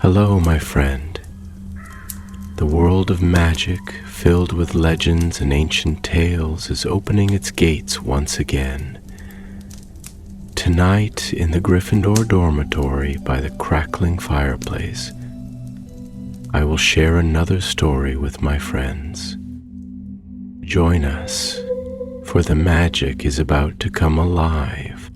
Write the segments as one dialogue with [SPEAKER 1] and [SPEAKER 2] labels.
[SPEAKER 1] Hello, my friend. The world of magic, filled with legends and ancient tales, is opening its gates once again. Tonight, in the Gryffindor dormitory by the crackling fireplace, I will share another story with my friends. Join us, for the magic is about to come alive.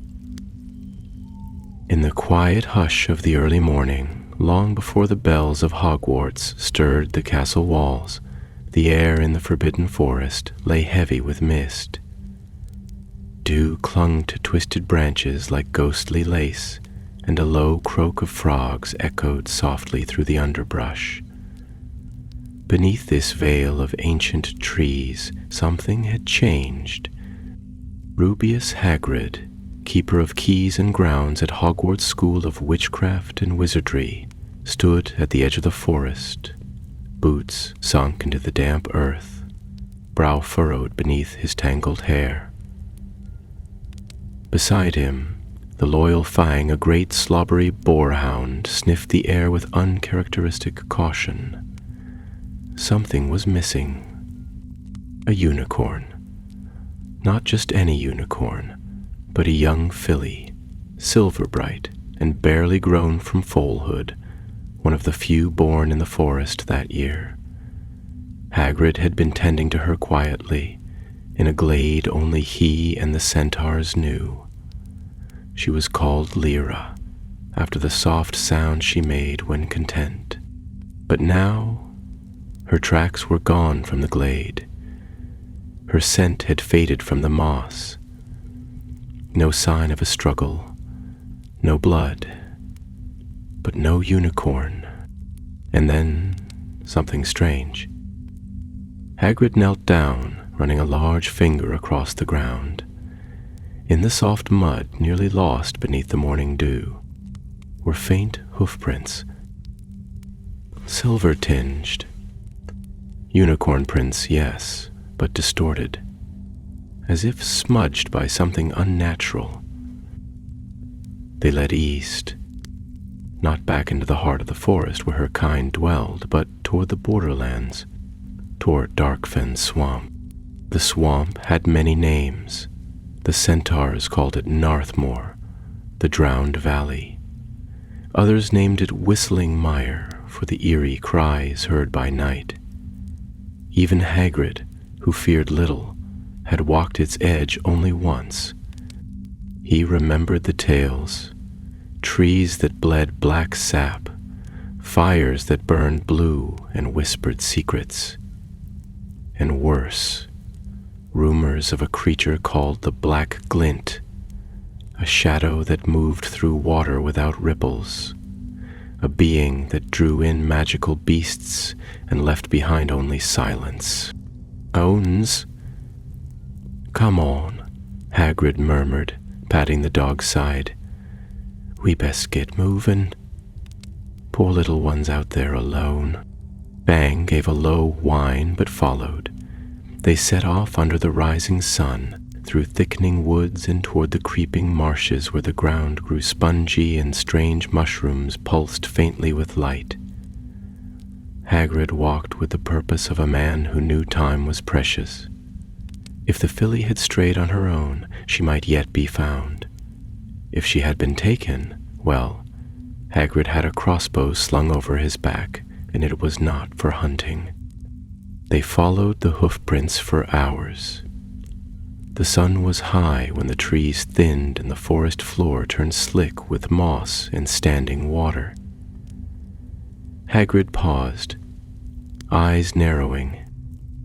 [SPEAKER 1] In the quiet hush of the early morning, long before the bells of Hogwarts stirred the castle walls, the air in the forbidden forest lay heavy with mist. Dew clung to twisted branches like ghostly lace, and a low croak of frogs echoed softly through the underbrush. Beneath this veil of ancient trees, something had changed. Rubeus Hagrid, keeper of keys and grounds at Hogwarts School of Witchcraft and Wizardry, stood at the edge of the forest, boots sunk into the damp earth, brow furrowed beneath his tangled hair. Beside him, the loyal Fang, a great slobbery boarhound, sniffed the air with uncharacteristic caution. Something was missing. A unicorn. Not just any unicorn, but a young filly, silver bright and barely grown from foalhood, one of the few born in the forest that year. Hagrid had been tending to her quietly, in a glade only he and the centaurs knew. She was called Lyra, after the soft sound she made when content. But now, her tracks were gone from the glade. Her scent had faded from the moss. No sign of a struggle, no blood, but no unicorn. And then something strange. Hagrid knelt down, running a large finger across the ground. In the soft mud, nearly lost beneath the morning dew, were faint hoofprints, silver-tinged. Unicorn prints, yes, but distorted, as if smudged by something unnatural. They led east, not back into the heart of the forest where her kind dwelled, but toward the borderlands, toward Darkfen's swamp. The swamp had many names. The centaurs called it Narthmoor, the Drowned Valley. Others named it Whistling Mire for the eerie cries heard by night. Even Hagrid, who feared little, had walked its edge only once. He remembered the tales, trees that bled black sap, fires that burned blue and whispered secrets, and worse, rumors of a creature called the Black Glint, a shadow that moved through water without ripples, a being that drew in magical beasts and left behind only silence. Owns? Come on, Hagrid murmured, patting the dog's side. We best get moving. Poor little one's out there alone. Fang gave a low whine but followed. They set off under the rising sun, through thickening woods and toward the creeping marshes where the ground grew spongy and strange mushrooms pulsed faintly with light. Hagrid walked with the purpose of a man who knew time was precious. If the filly had strayed on her own, she might yet be found. If she had been taken, well, Hagrid had a crossbow slung over his back, and it was not for hunting. They followed the hoofprints for hours. The sun was high when the trees thinned and the forest floor turned slick with moss and standing water. Hagrid paused, eyes narrowing.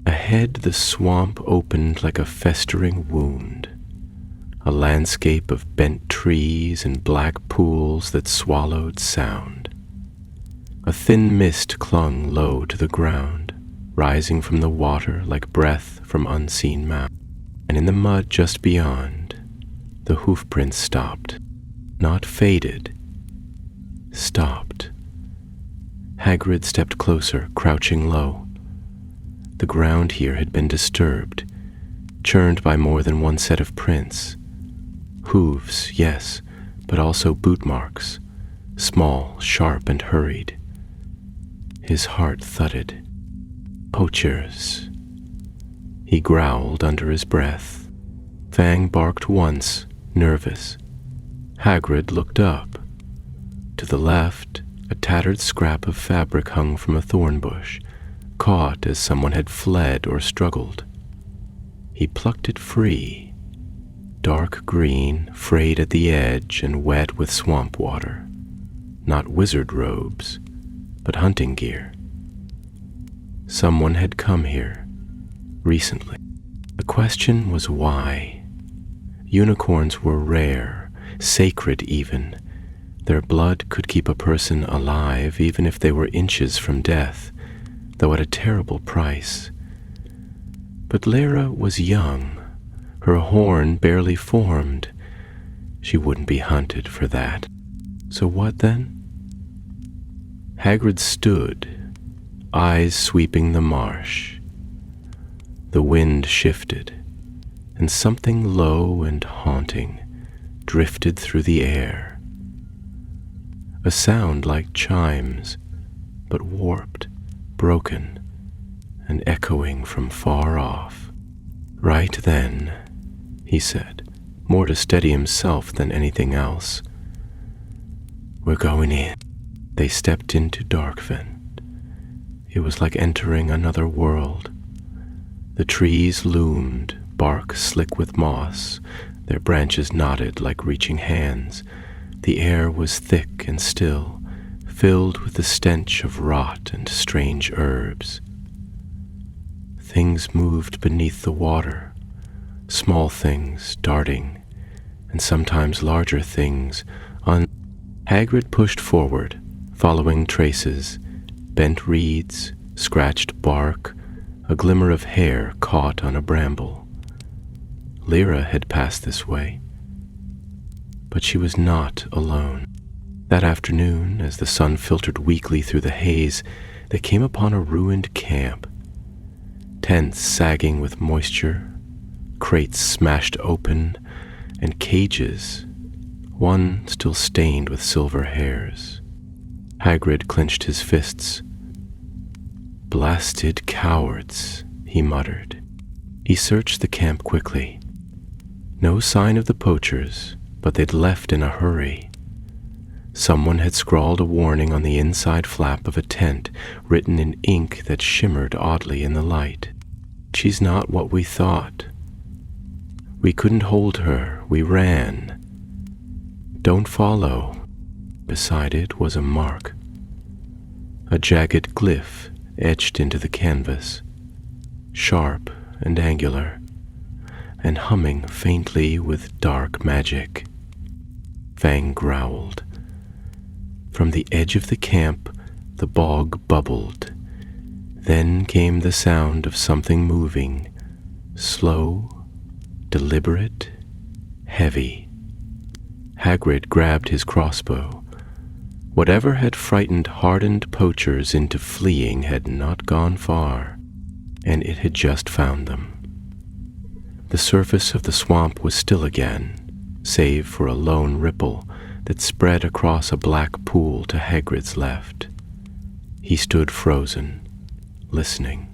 [SPEAKER 1] Ahead the swamp opened like a festering wound, a landscape of bent trees and black pools that swallowed sound. A thin mist clung low to the ground, rising from the water like breath from unseen mouths. And in the mud just beyond, the hoofprints stopped. Not faded, stopped. Hagrid stepped closer, crouching low. The ground here had been disturbed, churned by more than one set of prints. Hooves, yes, but also boot marks, small, sharp, and hurried, His heart thudded. Poachers. He growled under his breath. Fang barked once, nervous. Hagrid looked up. To the left, a tattered scrap of fabric hung from a thorn bush, caught as someone had fled or struggled. He plucked it free. Dark green, frayed at the edge and wet with swamp water. Not wizard robes, but hunting gear. Someone had come here, recently. The question was why. Unicorns were rare, sacred even. Their blood could keep a person alive even if they were inches from death, though at a terrible price. But Lyra was young, her horn barely formed. She wouldn't be hunted for that. So what then? Hagrid stood, eyes sweeping the marsh. The wind shifted, and something low and haunting drifted through the air. A sound like chimes, but warped, broken, and echoing from far off. Right then, he said, more to steady himself than anything else. We're going in. They stepped into Darkfen. It was like entering another world. The trees loomed, bark slick with moss. Their branches nodded like reaching hands. The air was thick and still, filled with the stench of rot and strange herbs. Things moved beneath the water, small things darting, and sometimes larger things. Hagrid pushed forward, following traces, bent reeds, scratched bark, a glimmer of hair caught on a bramble. Lyra had passed this way, but she was not alone. That afternoon, as the sun filtered weakly through the haze, they came upon a ruined camp. Tents sagging with moisture, crates smashed open, and cages, one still stained with silver hairs. Hagrid clenched his fists. Blasted cowards, he muttered. He searched the camp quickly. No sign of the poachers, but they'd left in a hurry. Someone had scrawled a warning on the inside flap of a tent, written in ink that shimmered oddly in the light. She's not what we thought. We couldn't hold her. We ran. Don't follow. Beside it was a mark. A jagged glyph etched into the canvas, sharp and angular, and humming faintly with dark magic. Fang growled. From the edge of the camp, the bog bubbled. Then came the sound of something moving, slow, deliberate, heavy. Hagrid grabbed his crossbow. Whatever had frightened hardened poachers into fleeing had not gone far, and it had just found them. The surface of the swamp was still again, save for a lone ripple that spread across a black pool to Hagrid's left. He stood frozen, listening.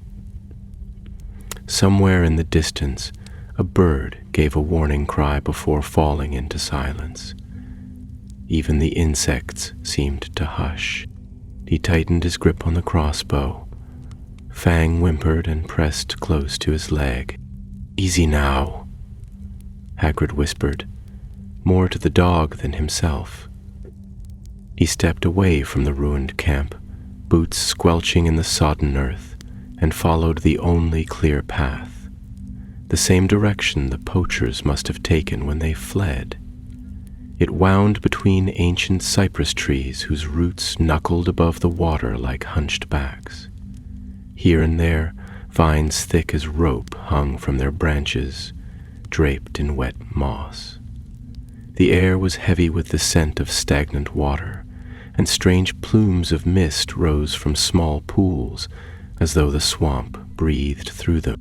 [SPEAKER 1] Somewhere in the distance, a bird gave a warning cry before falling into silence. Even the insects seemed to hush. He tightened his grip on the crossbow. Fang whimpered and pressed close to his leg. Easy now, Hagrid whispered, more to the dog than himself. He stepped away from the ruined camp, boots squelching in the sodden earth, and followed the only clear path, the same direction the poachers must have taken when they fled. It wound between ancient cypress trees whose roots knuckled above the water like hunched backs. Here and there, vines thick as rope hung from their branches, draped in wet moss. The air was heavy with the scent of stagnant water, and strange plumes of mist rose from small pools, as though the swamp breathed through them.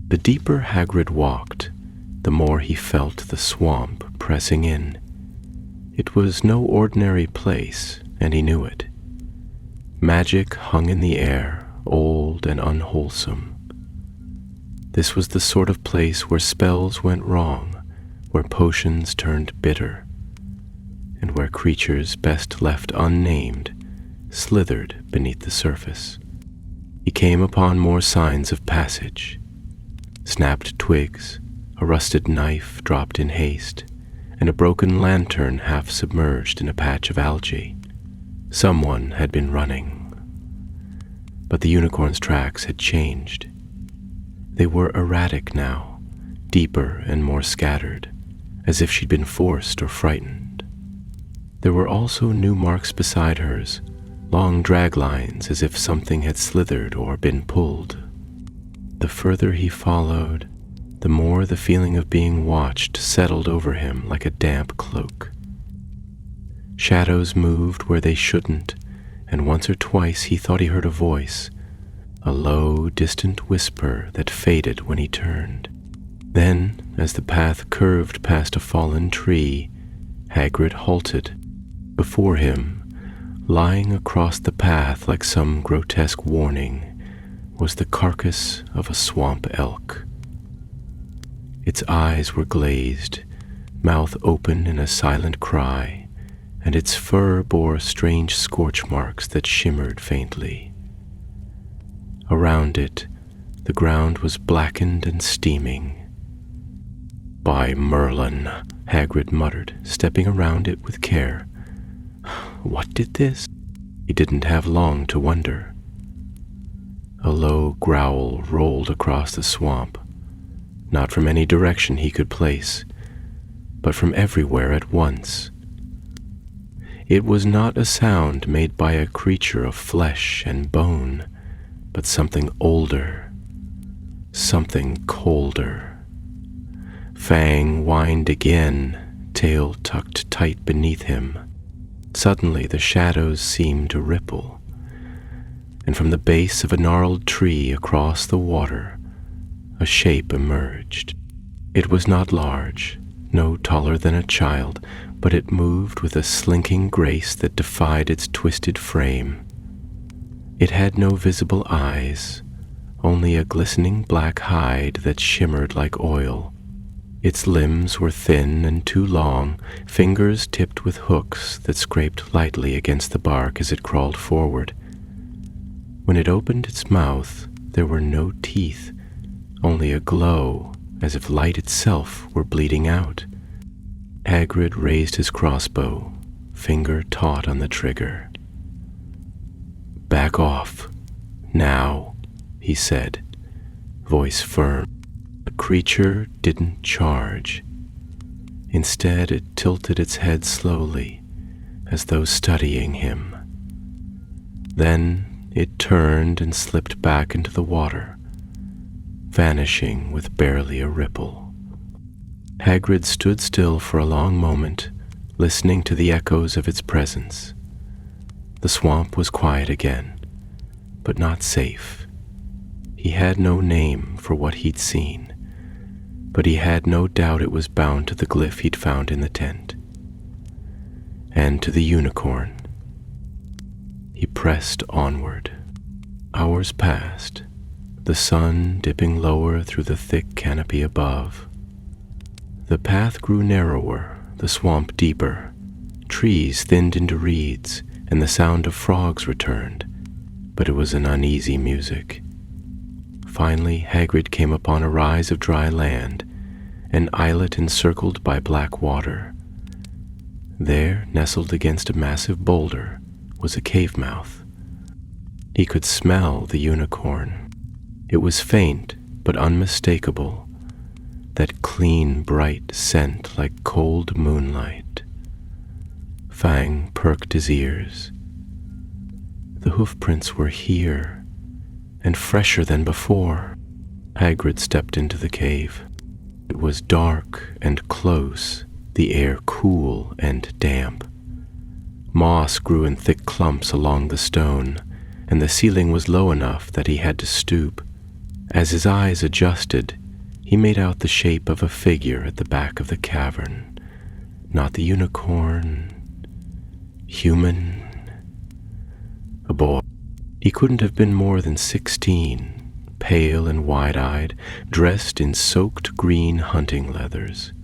[SPEAKER 1] The deeper Hagrid walked, the more he felt the swamp pressing in. It was no ordinary place, and he knew it. Magic hung in the air, old and unwholesome. This was the sort of place where spells went wrong, where potions turned bitter, and where creatures best left unnamed slithered beneath the surface. He came upon more signs of passage: snapped twigs, a rusted knife dropped in haste, and a broken lantern half submerged in a patch of algae. Someone had been running. But the unicorn's tracks had changed. They were erratic now, deeper and more scattered, as if she'd been forced or frightened. There were also new marks beside hers, long drag lines as if something had slithered or been pulled. The further he followed, the more the feeling of being watched settled over him like a damp cloak. Shadows moved where they shouldn't, and once or twice he thought he heard a voice, a low, distant whisper that faded when he turned. Then, as the path curved past a fallen tree, Hagrid halted. Before him, lying across the path like some grotesque warning, was the carcass of a swamp elk. Its eyes were glazed, mouth open in a silent cry, and its fur bore strange scorch marks that shimmered faintly. Around it, the ground was blackened and steaming. "By Merlin," Hagrid muttered, stepping around it with care. What did this? He didn't have long to wonder. A low growl rolled across the swamp, not from any direction he could place, but from everywhere at once. It was not a sound made by a creature of flesh and bone, but something older, something colder. Fang whined again, tail tucked tight beneath him. Suddenly the shadows seemed to ripple, and from the base of a gnarled tree across the water, a shape emerged. It was not large, no taller than a child, but it moved with a slinking grace that defied its twisted frame. It had no visible eyes, only a glistening black hide that shimmered like oil. Its limbs were thin and too long, fingers tipped with hooks that scraped lightly against the bark as it crawled forward. When it opened its mouth, there were no teeth, only a glow, as if light itself were bleeding out. Hagrid raised his crossbow, finger taut on the trigger. "Back off, now," he said, voice firm. The creature didn't charge. Instead, it tilted its head slowly, as though studying him. Then it turned and slipped back into the water, vanishing with barely a ripple. Hagrid stood still for a long moment, listening to the echoes of its presence. The swamp was quiet again, but not safe. He had no name for what he'd seen, but he had no doubt it was bound to the glyph he'd found in the tent, and to the unicorn. He pressed onward. Hours passed, the sun dipping lower through the thick canopy above. The path grew narrower, the swamp deeper. Trees thinned into reeds, and the sound of frogs returned, but it was an uneasy music. Finally, Hagrid came upon a rise of dry land, an islet encircled by black water. There, nestled against a massive boulder, was a cave mouth. He could smell the unicorn. It was faint but unmistakable, that clean, bright scent like cold moonlight. Fang perked his ears. The hoofprints were here, and fresher than before. Hagrid stepped into the cave. It was dark and close, the air cool and damp. Moss grew in thick clumps along the stone, and the ceiling was low enough that he had to stoop. As his eyes adjusted, he made out the shape of a figure at the back of the cavern. Not the unicorn. Human. A boy. He couldn't have been more than 16, pale and wide-eyed, dressed in soaked green hunting leathers.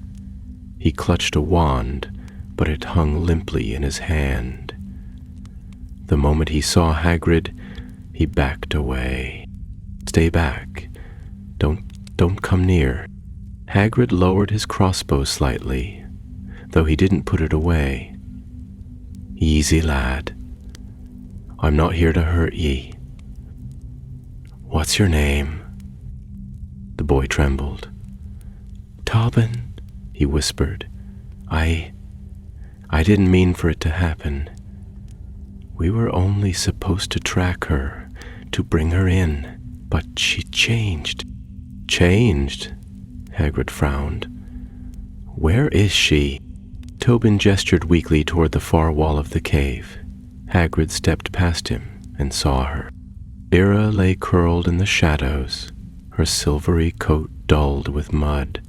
[SPEAKER 1] He clutched a wand, but it hung limply in his hand. The moment he saw Hagrid, he backed away. "Stay back. Don't come near." Hagrid lowered his crossbow slightly, though he didn't put it away. "Easy, lad. I'm not here to hurt ye. What's your name?" The boy trembled. "Tobin," he whispered. I didn't mean for it to happen. We were only supposed to track her, to bring her in, but she changed." "Changed?" Hagrid frowned. "Where is she?" Tobin gestured weakly toward the far wall of the cave. Hagrid stepped past him and saw her. Lyra lay curled in the shadows, her silvery coat dulled with mud,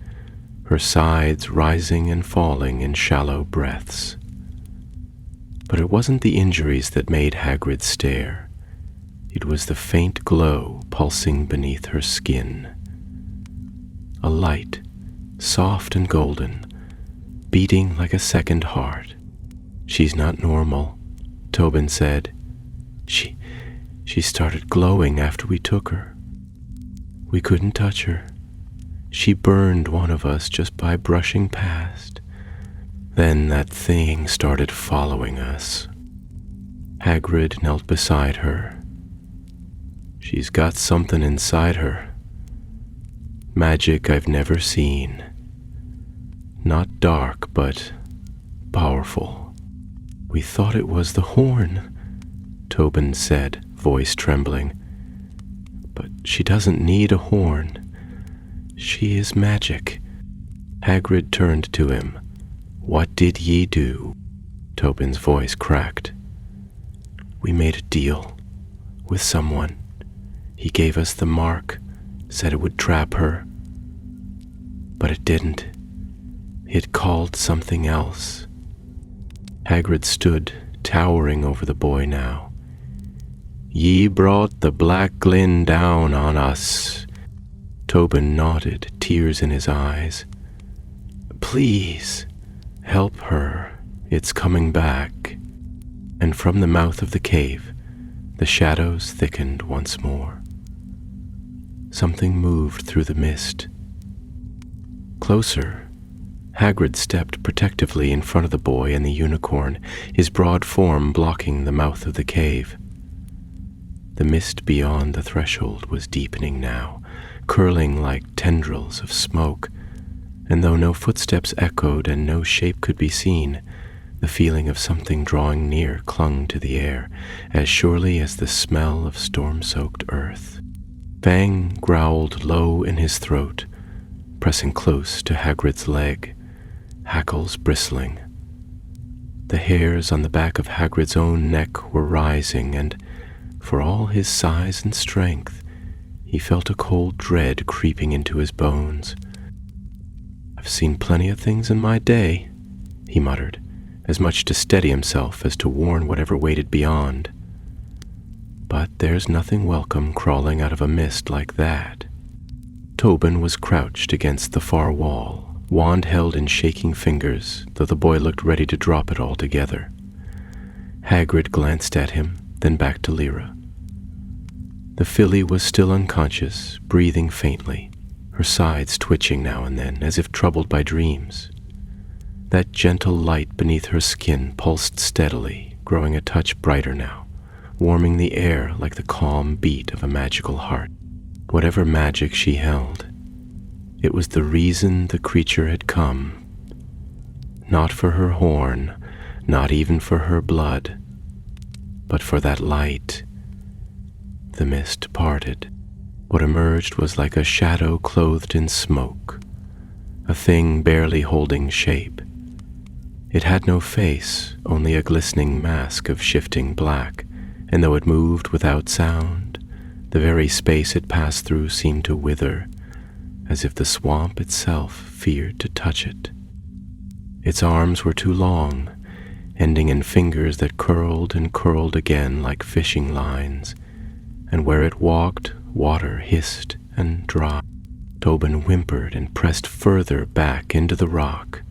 [SPEAKER 1] her sides rising and falling in shallow breaths. But it wasn't the injuries that made Hagrid stare. It was the faint glow pulsing beneath her skin. A light, soft and golden, beating like a second heart. "She's not normal," Tobin said. She started glowing after we took her. We couldn't touch her. She burned one of us just by brushing past. Then that thing started following us." Hagrid knelt beside her. "She's got something inside her. Magic I've never seen. Not dark, but powerful." "We thought it was the horn," Tobin said, voice trembling. "But she doesn't need a horn. She is magic." Hagrid turned to him. "What did ye do?" Tobin's voice cracked. "We made a deal with someone. He gave us the mark, said it would trap her. But it didn't. It called something else." Hagrid stood, towering over the boy now. "Ye brought the Black Glynn down on us." Tobin nodded, tears in his eyes. "Please, help her. It's coming back." And from the mouth of the cave, the shadows thickened once more. Something moved through the mist. Closer, Hagrid stepped protectively in front of the boy and the unicorn, his broad form blocking the mouth of the cave. The mist beyond the threshold was deepening now, curling like tendrils of smoke, and though no footsteps echoed and no shape could be seen, the feeling of something drawing near clung to the air, as surely as the smell of storm-soaked earth. Fang growled low in his throat, pressing close to Hagrid's leg, hackles bristling. The hairs on the back of Hagrid's own neck were rising, and, for all his size and strength, he felt a cold dread creeping into his bones. "I've seen plenty of things in my day," he muttered, as much to steady himself as to warn whatever waited beyond. "But there's nothing welcome crawling out of a mist like that." Tobin was crouched against the far wall, wand held in shaking fingers, though the boy looked ready to drop it altogether. Hagrid glanced at him, then back to Lyra. The filly was still unconscious, breathing faintly, her sides twitching now and then, as if troubled by dreams. That gentle light beneath her skin pulsed steadily, growing a touch brighter now, warming the air like the calm beat of a magical heart. Whatever magic she held, it was the reason the creature had come. Not for her horn, not even for her blood, but for that light. The mist parted. What emerged was like a shadow clothed in smoke, a thing barely holding shape. It had no face, only a glistening mask of shifting black, and though it moved without sound, the very space it passed through seemed to wither, as if the swamp itself feared to touch it. Its arms were too long, ending in fingers that curled and curled again like fishing lines, and where it walked, water hissed and dried. Tobin whimpered and pressed further back into the rock.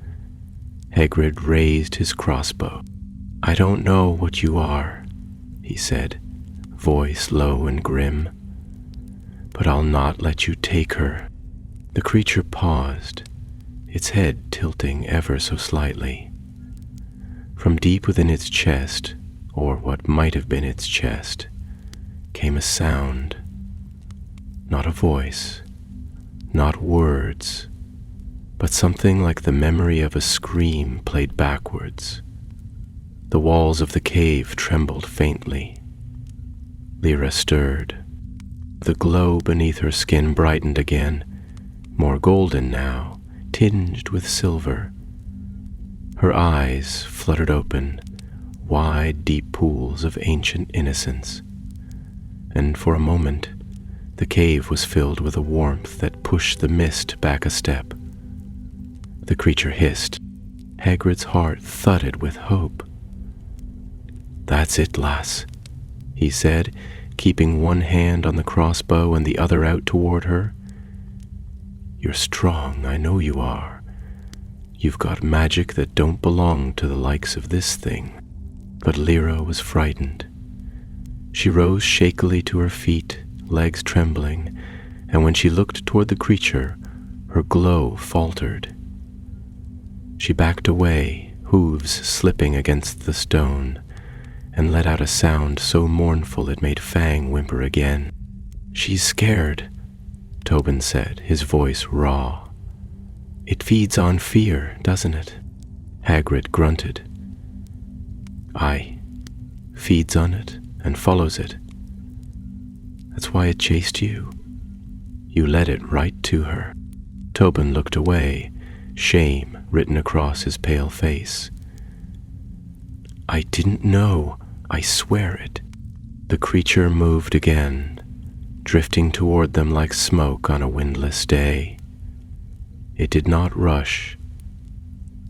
[SPEAKER 1] Hagrid raised his crossbow. "I don't know what you are," he said, voice low and grim, "but I'll not let you take her." The creature paused, its head tilting ever so slightly. From deep within its chest, or what might have been its chest, came a sound. Not a voice, not words, but something like the memory of a scream played backwards. The walls of the cave trembled faintly. Lyra stirred. The glow beneath her skin brightened again, more golden now, tinged with silver. Her eyes fluttered open, wide, deep pools of ancient innocence. And for a moment, the cave was filled with a warmth that pushed the mist back a step. The creature hissed. Hagrid's heart thudded with hope. "That's it, lass," he said, keeping one hand on the crossbow and the other out toward her. "You're strong, I know you are. You've got magic that don't belong to the likes of this thing." But Lyra was frightened. She rose shakily to her feet, legs trembling, and when she looked toward the creature, her glow faltered. She backed away, hooves slipping against the stone, and let out a sound so mournful it made Fang whimper again. "She's scared," Tobin said, his voice raw. "It feeds on fear, doesn't it?" Hagrid grunted. "Aye, feeds on it and follows it. That's why it chased you. You led it right to her." Tobin looked away, shame written across his pale face. "I didn't know, I swear it." The creature moved again, drifting toward them like smoke on a windless day. It did not rush.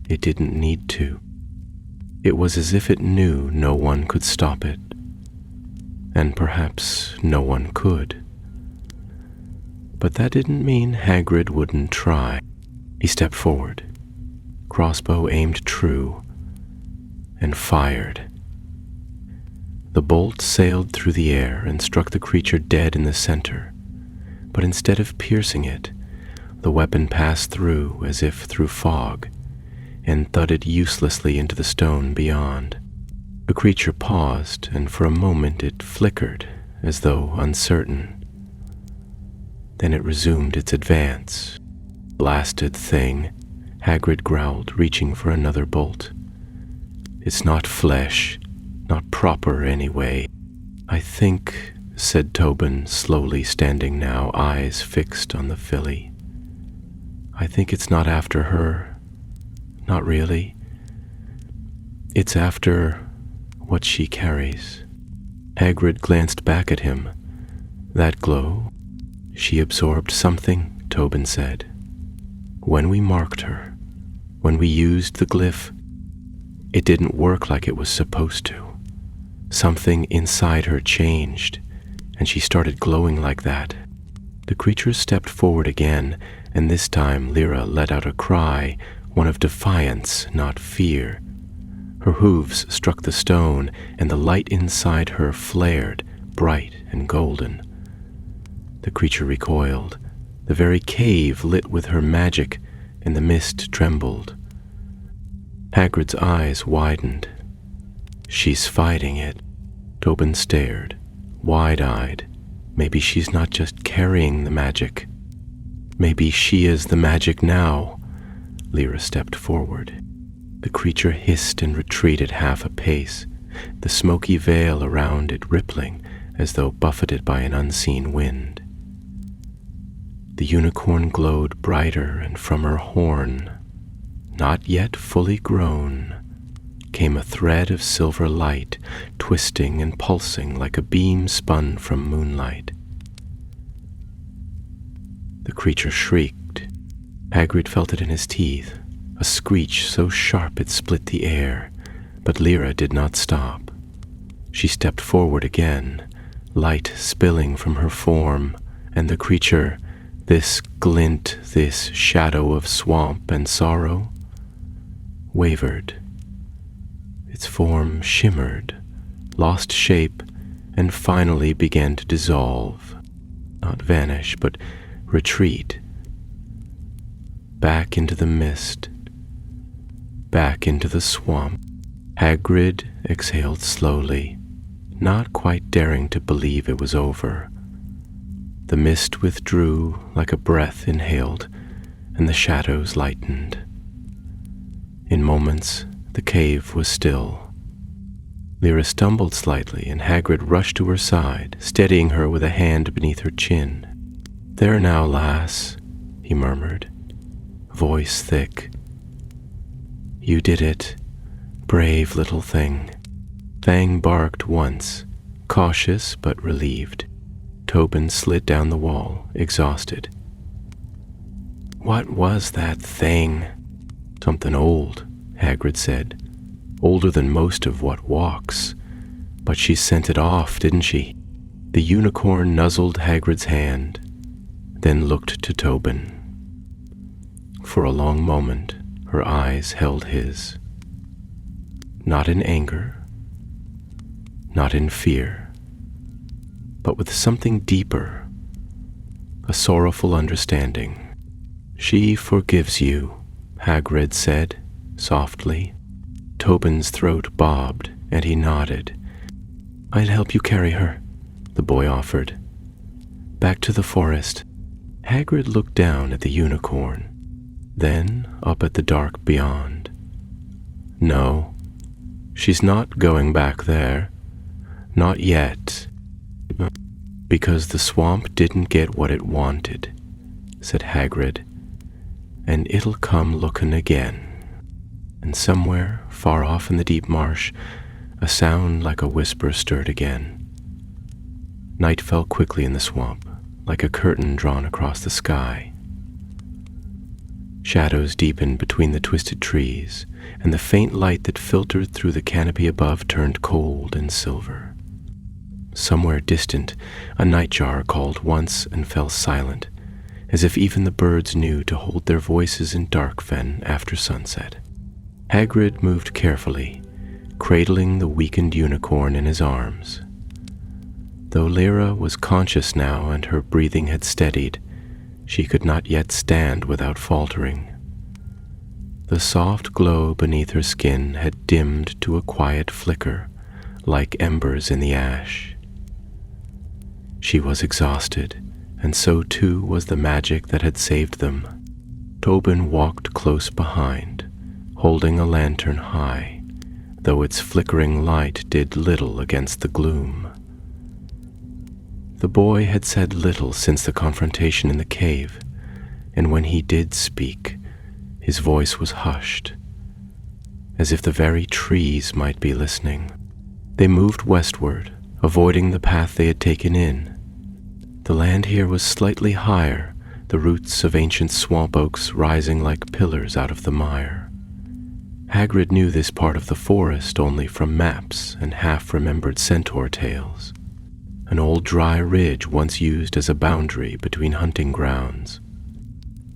[SPEAKER 1] It didn't need to. It was as if it knew no one could stop it, and perhaps no one could. But that didn't mean Hagrid wouldn't try. He stepped forward, crossbow aimed true, and fired. The bolt sailed through the air and struck the creature dead in the center, but instead of piercing it, the weapon passed through as if through fog, and thudded uselessly into the stone beyond. The creature paused, and for a moment it flickered, as though uncertain. Then it resumed its advance. "Blasted thing," Hagrid growled, reaching for another bolt. "It's not flesh, not proper anyway." "I think," said Tobin, slowly standing now, eyes fixed on the filly. "I think it's not after her. Not really. It's after what she carries." Hagrid glanced back at him. "That glow? She absorbed something," Tobin said. "When we marked her, when we used the glyph, it didn't work like it was supposed to. Something inside her changed, and she started glowing like that." The creature stepped forward again, and this time Lyra let out a cry, one of defiance, not fear. Her hooves struck the stone, and the light inside her flared, bright and golden. The creature recoiled. The very cave lit with her magic, and the mist trembled. Hagrid's eyes widened. "She's fighting it." Tobin stared, wide-eyed. Maybe she's not just carrying the magic. Maybe she is the magic now. Lyra stepped forward. The creature hissed and retreated half a pace, the smoky veil around it rippling as though buffeted by an unseen wind. The unicorn glowed brighter, and from her horn, not yet fully grown, came a thread of silver light, twisting and pulsing like a beam spun from moonlight. The creature shrieked. Hagrid felt it in his teeth, a screech so sharp it split the air, but Lyra did not stop. She stepped forward again, light spilling from her form, and the creature, this glint, this shadow of swamp and sorrow, wavered. Its form shimmered, lost shape, and finally began to dissolve, not vanish, but retreat, back into the mist, back into the swamp. Hagrid exhaled slowly, not quite daring to believe it was over. The mist withdrew like a breath inhaled, and the shadows lightened. In moments, the cave was still. Lyra stumbled slightly, and Hagrid rushed to her side, steadying her with a hand beneath her chin. "There now, lass," he murmured, voice thick. "You did it, brave little thing." Fang barked once, cautious but relieved. Tobin slid down the wall, exhausted. "What was that thing?" "Something old," Hagrid said. "Older than most of what walks. But she sent it off, didn't she?" The unicorn nuzzled Hagrid's hand, then looked to Tobin. For a long moment, her eyes held his. Not in anger, not in fear, but with something deeper, a sorrowful understanding. "She forgives you," Hagrid said, softly. Tobin's throat bobbed, and he nodded. "I'll help you carry her," the boy offered. "Back to the forest." Hagrid looked down at the unicorn, then up at the dark beyond. "No, she's not going back there. Not yet. Because the swamp didn't get what it wanted," said Hagrid. "And it'll come looking again." And somewhere, far off in the deep marsh, a sound like a whisper stirred again. Night fell quickly in the swamp, like a curtain drawn across the sky. Shadows deepened between the twisted trees, and the faint light that filtered through the canopy above turned cold and silver. Somewhere distant, a nightjar called once and fell silent, as if even the birds knew to hold their voices in Darkfen after sunset. Hagrid moved carefully, cradling the weakened unicorn in his arms. Though Lyra was conscious now and her breathing had steadied, she could not yet stand without faltering. The soft glow beneath her skin had dimmed to a quiet flicker, like embers in the ash. She was exhausted, and so too was the magic that had saved them. Tobin walked close behind, holding a lantern high, though its flickering light did little against the gloom. The boy had said little since the confrontation in the cave, and when he did speak, his voice was hushed, as if the very trees might be listening. They moved westward, avoiding the path they had taken in. The land here was slightly higher, the roots of ancient swamp oaks rising like pillars out of the mire. Hagrid knew this part of the forest only from maps and half-remembered centaur tales, an old dry ridge once used as a boundary between hunting grounds.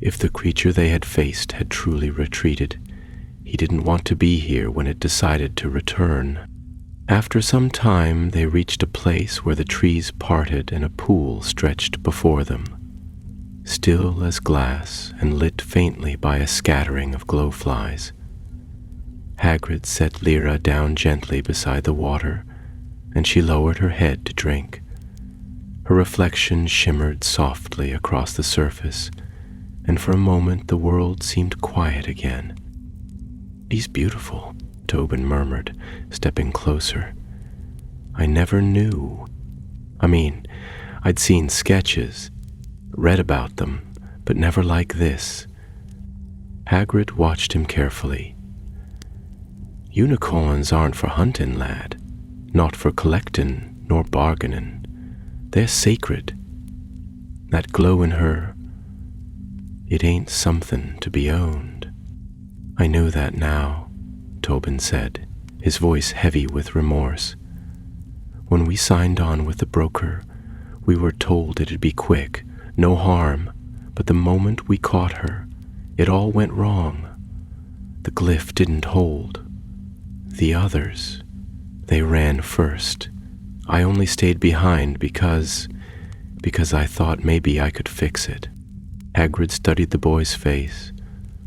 [SPEAKER 1] If the creature they had faced had truly retreated, he didn't want to be here when it decided to return. After some time, they reached a place where the trees parted and a pool stretched before them, still as glass and lit faintly by a scattering of glowflies. Hagrid set Lyra down gently beside the water, and she lowered her head to drink. Her reflection shimmered softly across the surface, and for a moment the world seemed quiet again. "He's beautiful," Tobin murmured, stepping closer. "I never knew. I'd seen sketches, read about them, but never like this." Hagrid watched him carefully. "Unicorns aren't for hunting, lad. Not for collecting nor bargaining. They're sacred. That glow in her, it ain't something to be owned." "I know that now," Tobin said, his voice heavy with remorse. When we signed on with the broker, we were told it'd be quick, no harm, but the moment we caught her, it all went wrong. The glyph didn't hold. The others, they ran first. I only stayed behind because I thought maybe I could fix it. Hagrid studied the boy's face,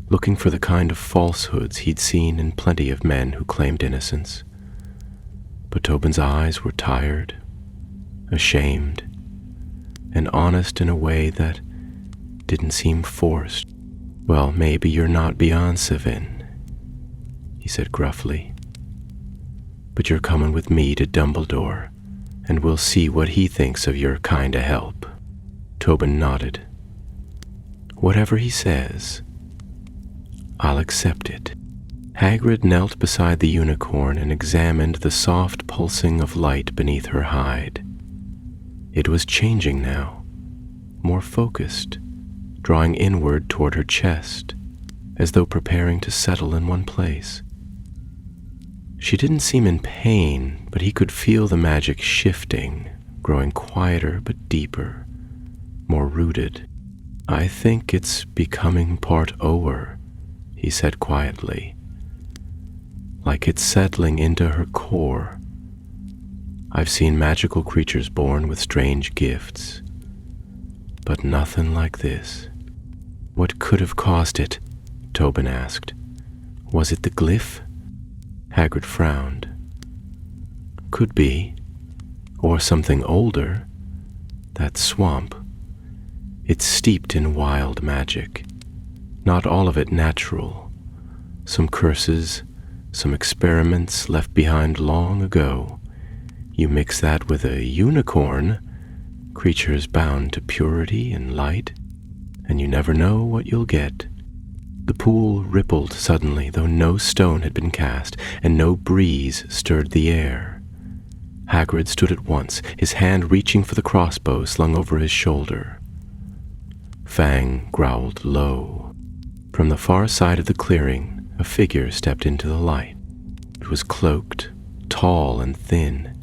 [SPEAKER 1] looking for the kind of falsehoods he'd seen in plenty of men who claimed innocence. But Tobin's eyes were tired, ashamed, and honest in a way that didn't seem forced. "Well, maybe you're not beyond Savin," he said gruffly. "But you're coming with me to Dumbledore, and we'll see what he thinks of your kind of help." Tobin nodded. "Whatever he says, I'll accept it." Hagrid knelt beside the unicorn and examined the soft pulsing of light beneath her hide. It was changing now, more focused, drawing inward toward her chest, as though preparing to settle in one place. She didn't seem in pain, but he could feel the magic shifting, growing quieter but deeper, more rooted. "I think it's becoming part Ower," he said quietly, "like it's settling into her core. I've seen magical creatures born with strange gifts, but nothing like this." "What could have caused it?" Tobin asked. "Was it the glyph?" Hagrid frowned. "Could be, or something older. That swamp. It's steeped in wild magic. Not all of it natural. Some curses, some experiments left behind long ago. You mix that with a unicorn, creatures bound to purity and light, and you never know what you'll get." The pool rippled suddenly, though no stone had been cast, and no breeze stirred the air. Hagrid stood at once, his hand reaching for the crossbow slung over his shoulder. Fang growled low. From the far side of the clearing, a figure stepped into the light. It was cloaked, tall and thin,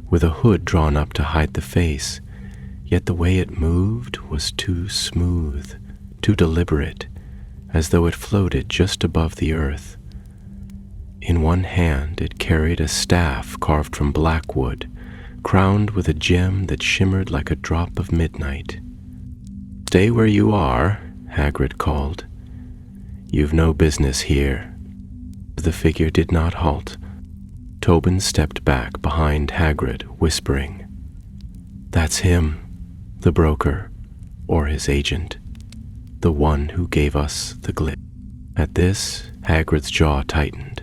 [SPEAKER 1] with a hood drawn up to hide the face, yet the way it moved was too smooth, too deliberate, as though it floated just above the earth. In one hand it carried a staff carved from black wood, crowned with a gem that shimmered like a drop of midnight. "Stay where you are," Hagrid called. "You've no business here." The figure did not halt. Tobin stepped back behind Hagrid, whispering, "That's him, the broker, or his agent, the one who gave us the glyph." At this, Hagrid's jaw tightened.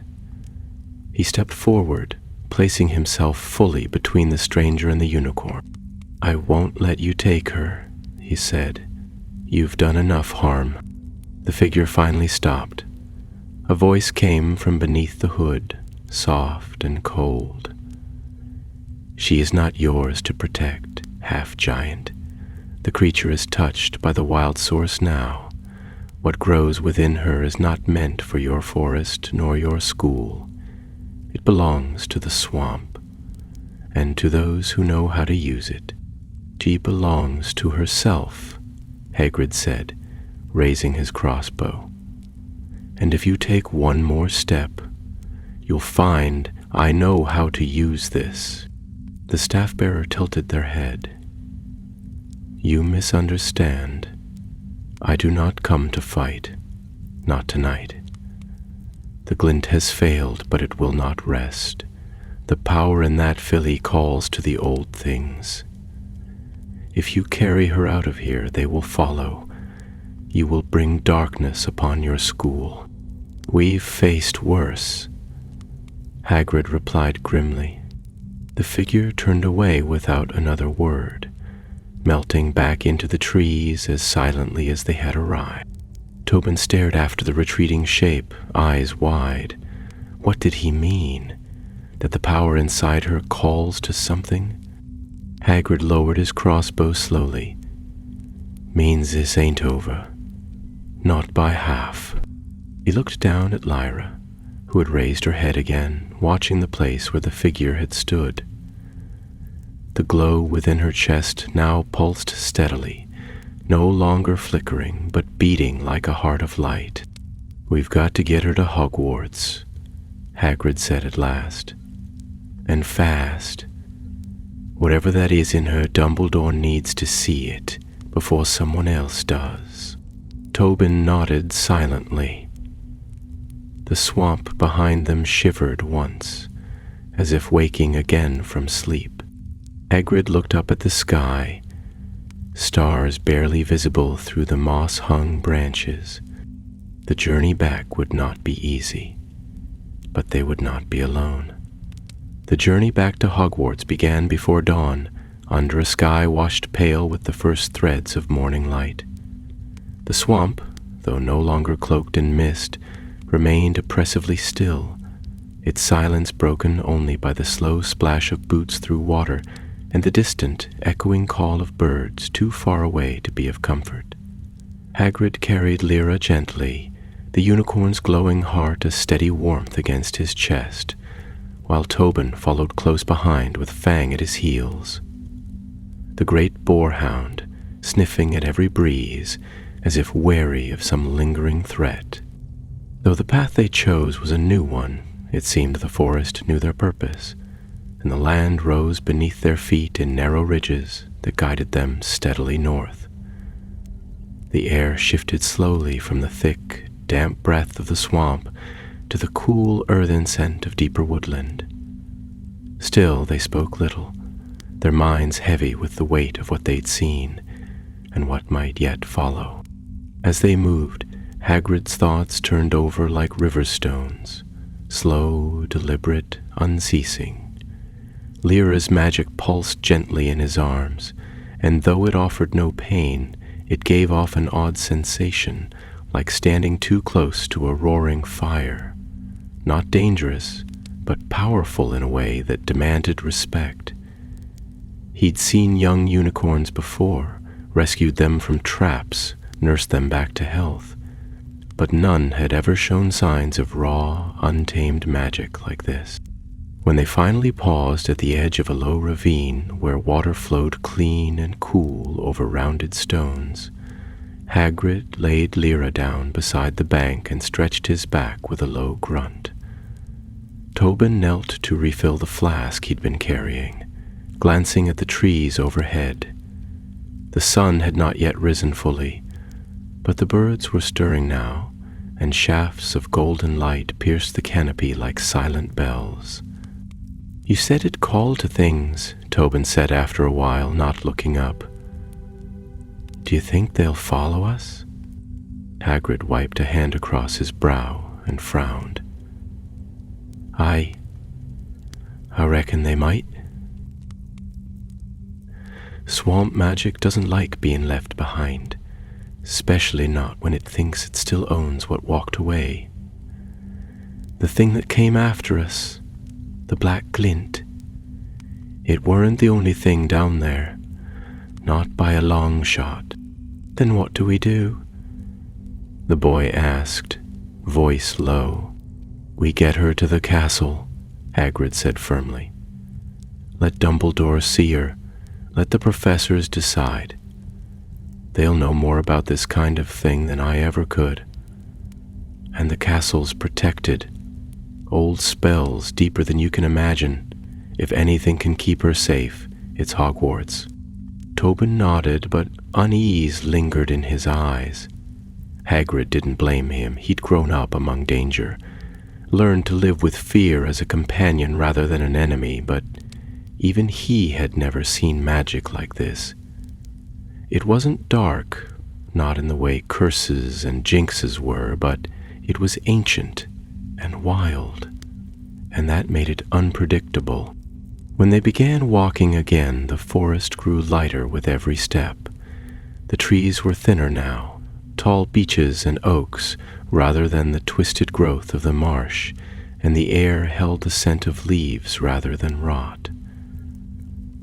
[SPEAKER 1] He stepped forward, placing himself fully between the stranger and the unicorn. "I won't let you take her," he said. "You've done enough harm." The figure finally stopped. A voice came from beneath the hood, soft and cold. "She is not yours to protect, half-giant. The creature is touched by the wild source now. What grows within her is not meant for your forest nor your school. It belongs to the swamp, and to those who know how to use it. She belongs to herself," Hagrid said, raising his crossbow. "And if you take one more step, you'll find I know how to use this." The staff-bearer tilted their head. "You misunderstand. I do not come to fight, not tonight. The glint has failed, but it will not rest. The power in that filly calls to the old things. If you carry her out of here, they will follow. You will bring darkness upon your school. We've faced worse," Hagrid replied grimly. The figure turned away without another word, melting back into the trees as silently as they had arrived. Tobin stared after the retreating shape, eyes wide. What did he mean? That the power inside her calls to something? Hagrid lowered his crossbow slowly. "Means this ain't over. Not by half." He looked down at Lyra, who had raised her head again, watching the place where the figure had stood. The glow within her chest now pulsed steadily, no longer flickering, but beating like a heart of light. "We've got to get her to Hogwarts," Hagrid said at last. "And fast. Whatever that is in her, Dumbledore needs to see it before someone else does." Tobin nodded silently. The swamp behind them shivered once, as if waking again from sleep. Hagrid looked up at the sky, stars barely visible through the moss-hung branches. The journey back would not be easy, but they would not be alone. The journey back to Hogwarts began before dawn, under a sky washed pale with the first threads of morning light. The swamp, though no longer cloaked in mist, remained oppressively still, its silence broken only by the slow splash of boots through water and the distant, echoing call of birds too far away to be of comfort. Hagrid carried Lyra gently, the unicorn's glowing heart a steady warmth against his chest, while Tobin followed close behind with Fang at his heels. The great boarhound, sniffing at every breeze, as if wary of some lingering threat. Though the path they chose was a new one, it seemed the forest knew their purpose, and the land rose beneath their feet in narrow ridges that guided them steadily north. The air shifted slowly from the thick, damp breath of the swamp to the cool earthen scent of deeper woodland. Still they spoke little, their minds heavy with the weight of what they'd seen and what might yet follow. As they moved, Hagrid's thoughts turned over like river stones, slow, deliberate, unceasing. Lyra's magic pulsed gently in his arms, and though it offered no pain, it gave off an odd sensation, like standing too close to a roaring fire. Not dangerous, but powerful in a way that demanded respect. He'd seen young unicorns before, rescued them from traps, nursed them back to health, but none had ever shown signs of raw, untamed magic like this. When they finally paused at the edge of a low ravine where water flowed clean and cool over rounded stones, Hagrid laid Lyra down beside the bank and stretched his back with a low grunt. Tobin knelt to refill the flask he'd been carrying, glancing at the trees overhead. The sun had not yet risen fully, but the birds were stirring now, and shafts of golden light pierced the canopy like silent bells. "You said it called to things," Tobin said after a while, not looking up. "Do you think they'll follow us?" Hagrid wiped a hand across his brow and frowned. I reckon they might. Swamp magic doesn't like being left behind, especially not when it thinks it still owns what walked away. The thing that came after us, the black glint, it weren't the only thing down there, not by a long shot. Then what do we do? The boy asked, voice low. We get her to the castle, Hagrid said firmly. Let Dumbledore see her. Let the professors decide. They'll know more about this kind of thing than I ever could. And the castle's protected. Old spells deeper than you can imagine. If anything can keep her safe, it's Hogwarts. Tobin nodded, but unease lingered in his eyes. Hagrid didn't blame him. He'd grown up among danger, learned to live with fear as a companion rather than an enemy, but even he had never seen magic like this. It wasn't dark, not in the way curses and jinxes were, but it was ancient and wild, and that made it unpredictable. When they began walking again, the forest grew lighter with every step. The trees were thinner now, tall beeches and oaks rather than the twisted growth of the marsh, and the air held the scent of leaves rather than rot.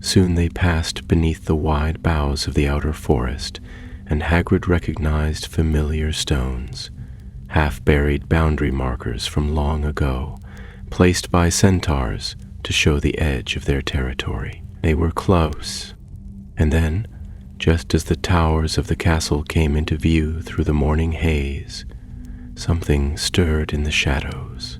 [SPEAKER 1] Soon they passed beneath the wide boughs of the outer forest, and Hagrid recognized familiar stones, half-buried boundary markers from long ago, placed by centaurs to show the edge of their territory. They were close, and then, just as the towers of the castle came into view through the morning haze, something stirred in the shadows.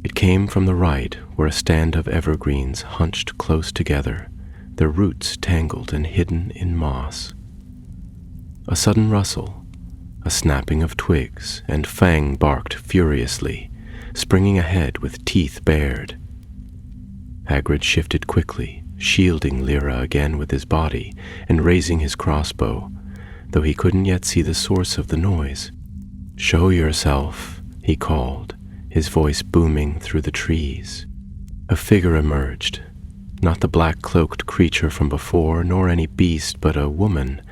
[SPEAKER 1] It came from the right, where a stand of evergreens hunched close together, their roots tangled and hidden in moss. A sudden rustle, a snapping of twigs, and Fang barked furiously, springing ahead with teeth bared. Hagrid shifted quickly, shielding Lyra again with his body and raising his crossbow, though he couldn't yet see the source of the noise. "Show yourself," he called, his voice booming through the trees. A figure emerged, not the black-cloaked creature from before, nor any beast, but a woman,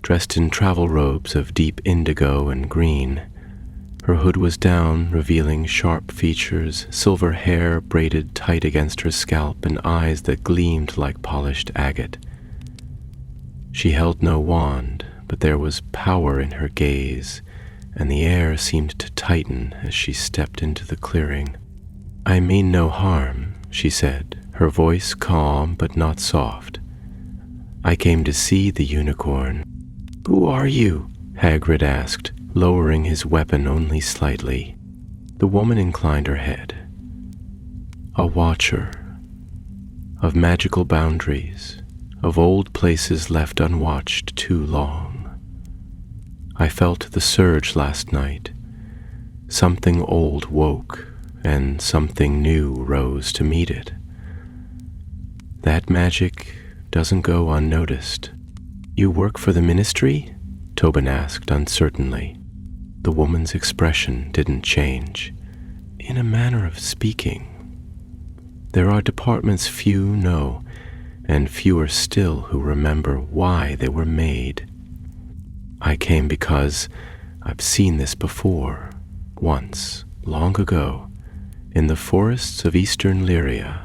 [SPEAKER 1] dressed in travel robes of deep indigo and green. Her hood was down, revealing sharp features, silver hair braided tight against her scalp, and eyes that gleamed like polished agate. She held no wand, but there was power in her gaze, and the air seemed to tighten as she stepped into the clearing. "I mean no harm," she said, her voice calm but not soft. "I came to see the unicorn." "Who are you?" Hagrid asked, lowering his weapon only slightly. The woman inclined her head. "A watcher of magical boundaries, of old places left unwatched too long. I felt the surge last night. Something old woke, and something new rose to meet it. That magic doesn't go unnoticed." "You work for the ministry?" Tobin asked uncertainly. The woman's expression didn't change. "In a manner of speaking. There are departments few know, and fewer still who remember why they were made. I came because I've seen this before, once, long ago, in the forests of eastern Lyria,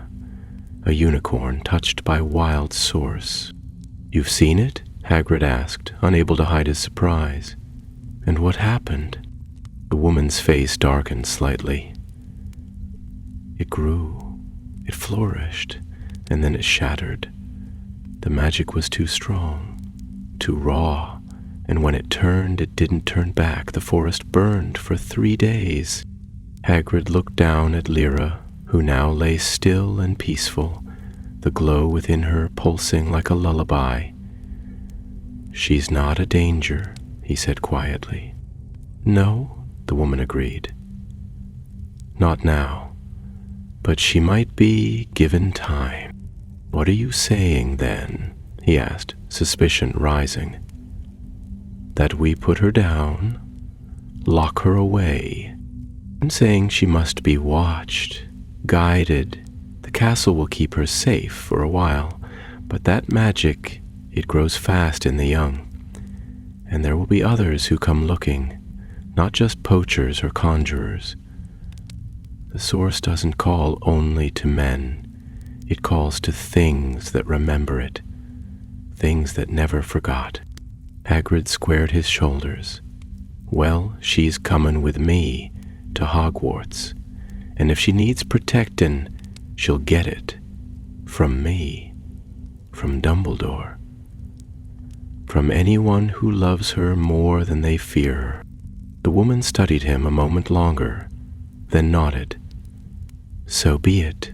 [SPEAKER 1] a unicorn touched by wild source." "You've seen it?" Hagrid asked, unable to hide his surprise. "And what happened?" The woman's face darkened slightly. "It grew, it flourished, and then it shattered. The magic was too strong, too raw, and when it turned, it didn't turn back. The forest burned for 3 days. Hagrid looked down at Lyra, who now lay still and peaceful, the glow within her pulsing like a lullaby. "She's not a danger," he said quietly. "No," the woman agreed. "Not now, but she might be given time." "What are you saying, then?" he asked, suspicion rising. "That we put her down, lock her away. I'm saying she must be watched, guided. The castle will keep her safe for a while, but that magic, it grows fast in the young, and there will be others who come looking, not just poachers or conjurers. The source doesn't call only to men. It calls to things that remember it, things that never forgot." Hagrid squared his shoulders. "Well, she's comin' with me to Hogwarts, and if she needs protectin', she'll get it. From me. From Dumbledore. From anyone who loves her more than they fear her." The woman studied him a moment longer, then nodded. "So be it.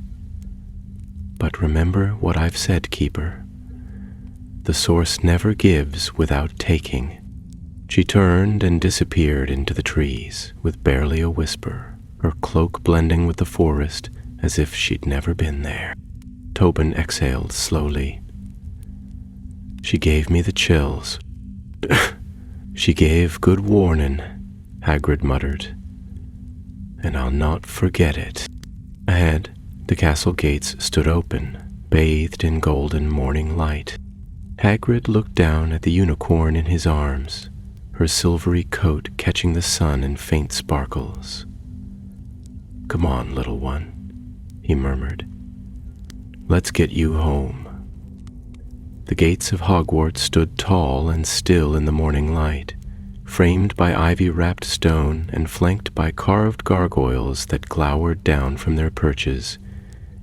[SPEAKER 1] But remember what I've said, Keeper. The source never gives without taking." She turned and disappeared into the trees with barely a whisper, her cloak blending with the forest as if she'd never been there. Tobin exhaled slowly. "She gave me the chills." "She gave good warning," Hagrid muttered. "And I'll not forget it." Ahead, the castle gates stood open, bathed in golden morning light. Hagrid looked down at the unicorn in his arms, her silvery coat catching the sun in faint sparkles. "Come on, little one," he murmured. "Let's get you home." The gates of Hogwarts stood tall and still in the morning light, framed by ivy-wrapped stone and flanked by carved gargoyles that glowered down from their perches,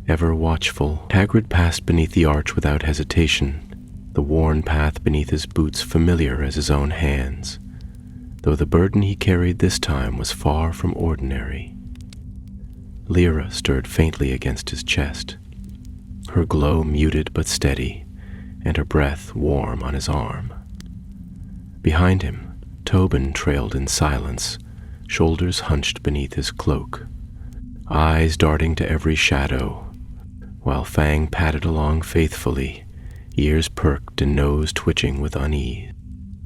[SPEAKER 1] ever watchful. Hagrid passed beneath the arch without hesitation, the worn path beneath his boots familiar as his own hands, though the burden he carried this time was far from ordinary. Lyra stirred faintly against his chest, her glow muted but steady, and her breath warm on his arm. Behind him, Tobin trailed in silence, shoulders hunched beneath his cloak, eyes darting to every shadow, while Fang padded along faithfully, ears perked and nose twitching with unease.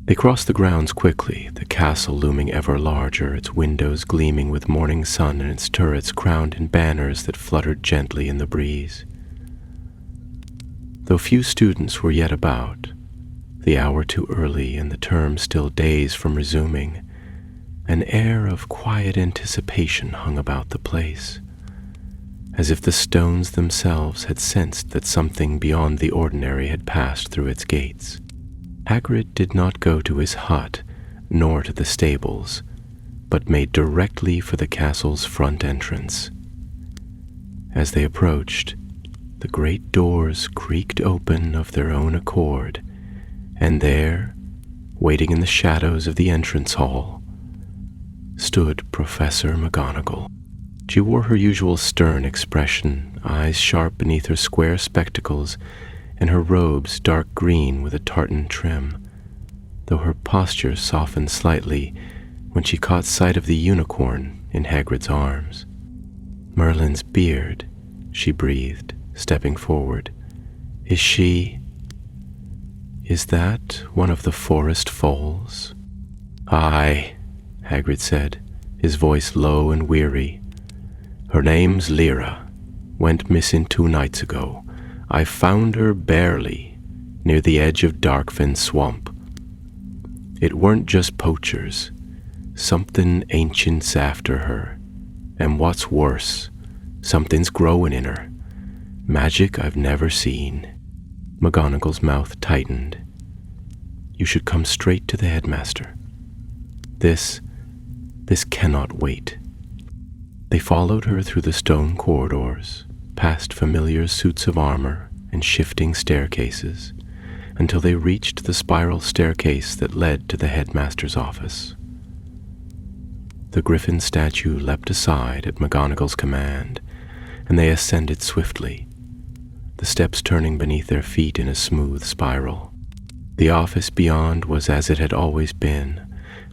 [SPEAKER 1] They crossed the grounds quickly, the castle looming ever larger, its windows gleaming with morning sun and its turrets crowned in banners that fluttered gently in the breeze. Though few students were yet about, the hour too early and the term still days from resuming, an air of quiet anticipation hung about the place, as if the stones themselves had sensed that something beyond the ordinary had passed through its gates. Hagrid did not go to his hut, nor to the stables, but made directly for the castle's front entrance. As they approached, the great doors creaked open of their own accord, and there, waiting in the shadows of the entrance hall, stood Professor McGonagall. She wore her usual stern expression, eyes sharp beneath her square spectacles, and her robes dark green with a tartan trim, though her posture softened slightly when she caught sight of the unicorn in Hagrid's arms. "Merlin's beard," she breathed, stepping forward. Is that one of the forest foals?" "Aye," Hagrid said, his voice low and weary. "Her name's Lyra. Went missing 2 nights ago. I found her barely, near the edge of Darkfen Swamp. It weren't just poachers. Something ancient's after her. And what's worse, something's growing in her. Magic I've never seen." McGonagall's mouth tightened. "You should come straight to the headmaster. This cannot wait." They followed her through the stone corridors, past familiar suits of armor and shifting staircases, until they reached the spiral staircase that led to the headmaster's office. The griffin statue leapt aside at McGonagall's command, and they ascended swiftly, the steps turning beneath their feet in a smooth spiral. The office beyond was as it had always been,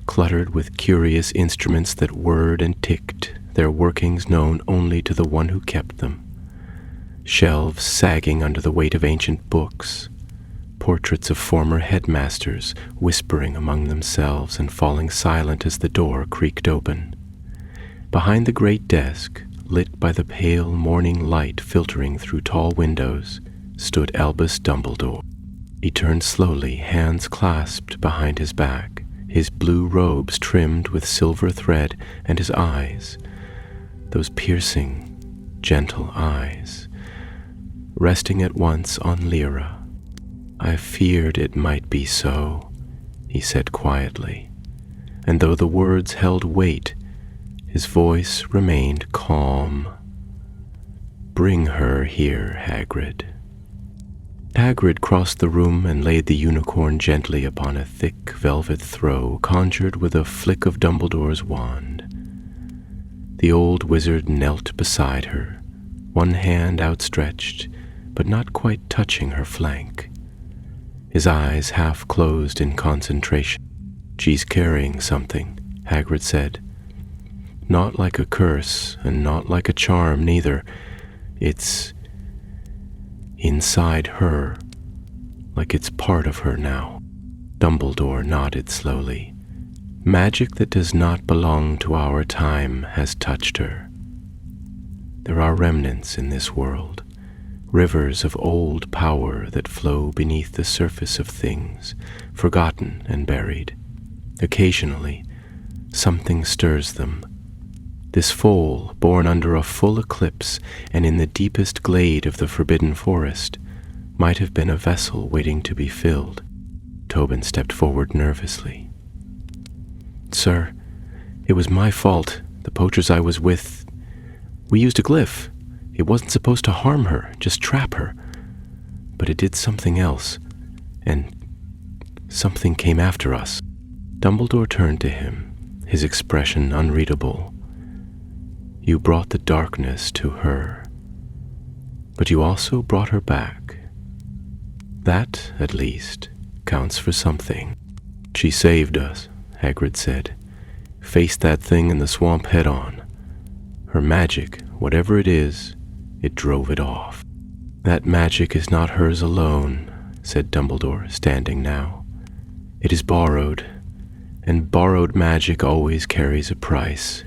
[SPEAKER 1] cluttered with curious instruments that whirred and ticked, their workings known only to the one who kept them. Shelves sagging under the weight of ancient books, portraits of former headmasters whispering among themselves and falling silent as the door creaked open. Behind the great desk, lit by the pale morning light filtering through tall windows, stood Albus Dumbledore. He turned slowly, hands clasped behind his back, his blue robes trimmed with silver thread, and his eyes, those piercing, gentle eyes, resting at once on Lyra. "I feared it might be so," he said quietly, and though the words held weight, his voice remained calm. "Bring her here, Hagrid." Hagrid crossed the room and laid the unicorn gently upon a thick velvet throw conjured with a flick of Dumbledore's wand. The old wizard knelt beside her, one hand outstretched, but not quite touching her flank, his eyes half closed in concentration. "She's carrying something," Hagrid said. "Not like a curse, and not like a charm, neither. It's inside her, like it's part of her now." Dumbledore nodded slowly. "Magic that does not belong to our time has touched her. There are remnants in this world, rivers of old power that flow beneath the surface of things, forgotten and buried. Occasionally, something stirs them. This foal, born under a full eclipse and in the deepest glade of the Forbidden Forest, might have been a vessel waiting to be filled." Tobin stepped forward nervously. "Sir, it was my fault. The poachers I was with, we used a glyph. It wasn't supposed to harm her, just trap her. But it did something else, and something came after us. Dumbledore turned to him, his expression unreadable. You brought the darkness to her, but you also brought her back. That, at least, counts for something. She saved us, Hagrid said. Faced that thing in the swamp head-on. Her magic, whatever it is, it drove it off. That magic is not hers alone, said Dumbledore, standing now. It is borrowed, and borrowed magic always carries a price.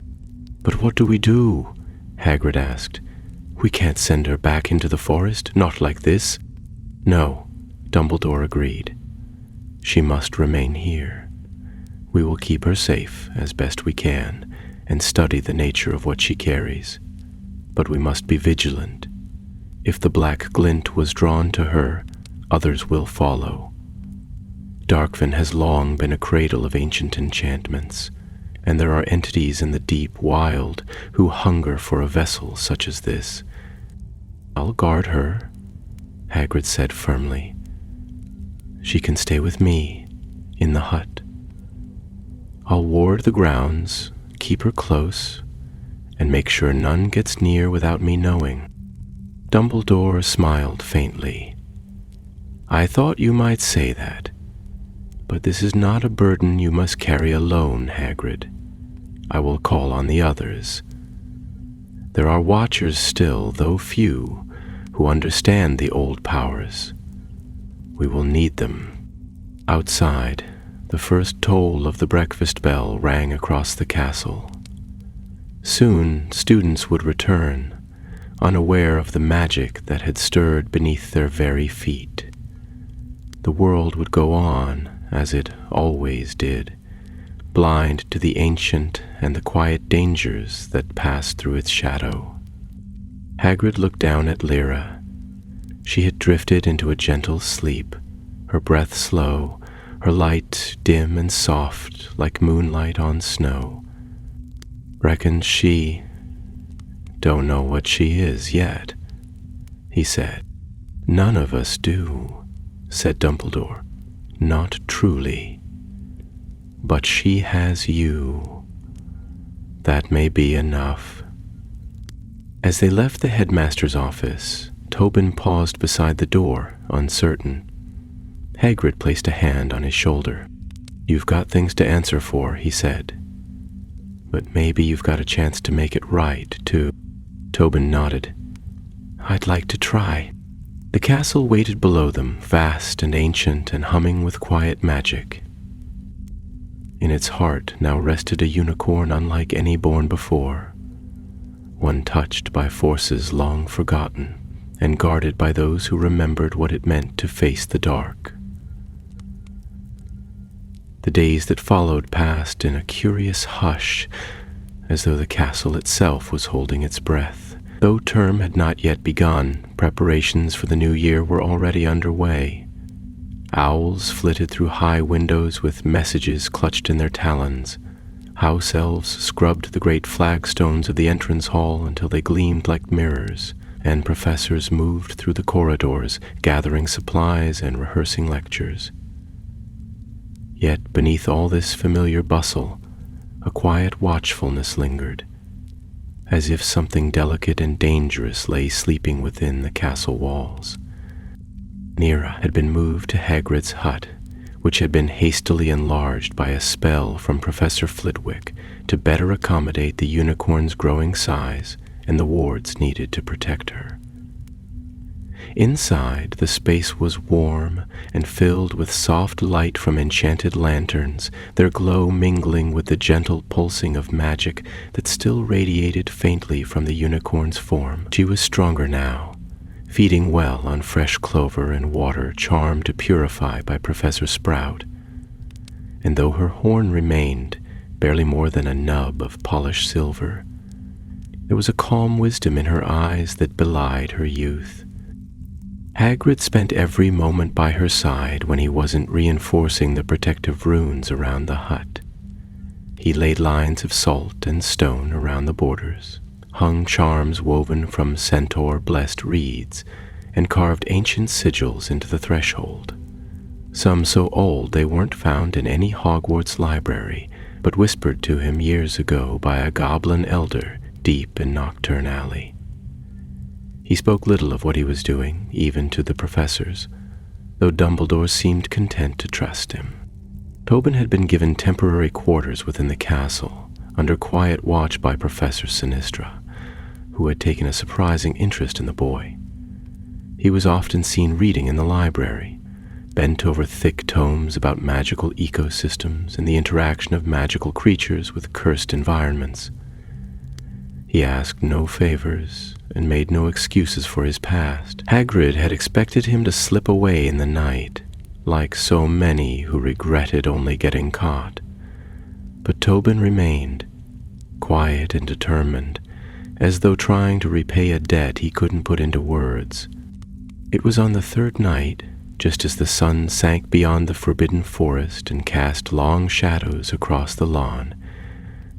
[SPEAKER 1] But what do we do? Hagrid asked. We can't send her back into the forest, not like this. No, Dumbledore agreed. She must remain here. We will keep her safe as best we can and study the nature of what she carries. But we must be vigilant. If the black glint was drawn to her, others will follow. Darkfen has long been a cradle of ancient enchantments, and there are entities in the deep wild who hunger for a vessel such as this. I'll guard her, Hagrid said firmly. She can stay with me, in the hut. I'll ward the grounds, keep her close, and make sure none gets near without me knowing. Dumbledore smiled faintly. I thought you might say that, but this is not a burden you must carry alone, Hagrid. I will call on the others. There are watchers still, though few, who understand the old powers. We will need them. Outside, the first toll of the breakfast bell rang across the castle. Soon, students would return, unaware of the magic that had stirred beneath their very feet. The world would go on, as it always did, blind to the ancient and the quiet dangers that passed through its shadow. Hagrid looked down at Lyra. She had drifted into a gentle sleep, her breath slow, her light dim and soft like moonlight on snow. Reckons she don't know what she is yet, he said. None of us do, said Dumbledore. Not truly. But she has you. That may be enough. As they left the headmaster's office, Tobin paused beside the door, uncertain. Hagrid placed a hand on his shoulder. You've got things to answer for, he said. But maybe you've got a chance to make it right, too. Tobin nodded. I'd like to try. The castle waited below them, vast and ancient and humming with quiet magic. In its heart now rested a unicorn unlike any born before, one touched by forces long forgotten and guarded by those who remembered what it meant to face the dark. The days that followed passed in a curious hush, as though the castle itself was holding its breath. Though term had not yet begun, preparations for the new year were already underway. Owls flitted through high windows with messages clutched in their talons. House elves scrubbed the great flagstones of the entrance hall until they gleamed like mirrors, and professors moved through the corridors, gathering supplies and rehearsing lectures. Yet beneath all this familiar bustle, a quiet watchfulness lingered, as if something delicate and dangerous lay sleeping within the castle walls. Nira had been moved to Hagrid's hut, which had been hastily enlarged by a spell from Professor Flitwick to better accommodate the unicorn's growing size and the wards needed to protect her. Inside, the space was warm and filled with soft light from enchanted lanterns, their glow mingling with the gentle pulsing of magic that still radiated faintly from the unicorn's form. She was stronger now, feeding well on fresh clover and water charmed to purify by Professor Sprout. And though her horn remained barely more than a nub of polished silver, there was a calm wisdom in her eyes that belied her youth. Hagrid spent every moment by her side when he wasn't reinforcing the protective runes around the hut. He laid lines of salt and stone around the borders, hung charms woven from centaur-blessed reeds and carved ancient sigils into the threshold. Some so old they weren't found in any Hogwarts library, but whispered to him years ago by a goblin elder deep in Nocturne Alley. He spoke little of what he was doing, even to the professors, though Dumbledore seemed content to trust him. Tobin had been given temporary quarters within the castle, under quiet watch by Professor Sinistra, who had taken a surprising interest in the boy. He was often seen reading in the library, bent over thick tomes about magical ecosystems and the interaction of magical creatures with cursed environments. He asked no favors and made no excuses for his past. Hagrid had expected him to slip away in the night, like so many who regretted only getting caught. But Tobin remained, quiet and determined, as though trying to repay a debt he couldn't put into words. It was on the third night, just as the sun sank beyond the forbidden forest and cast long shadows across the lawn,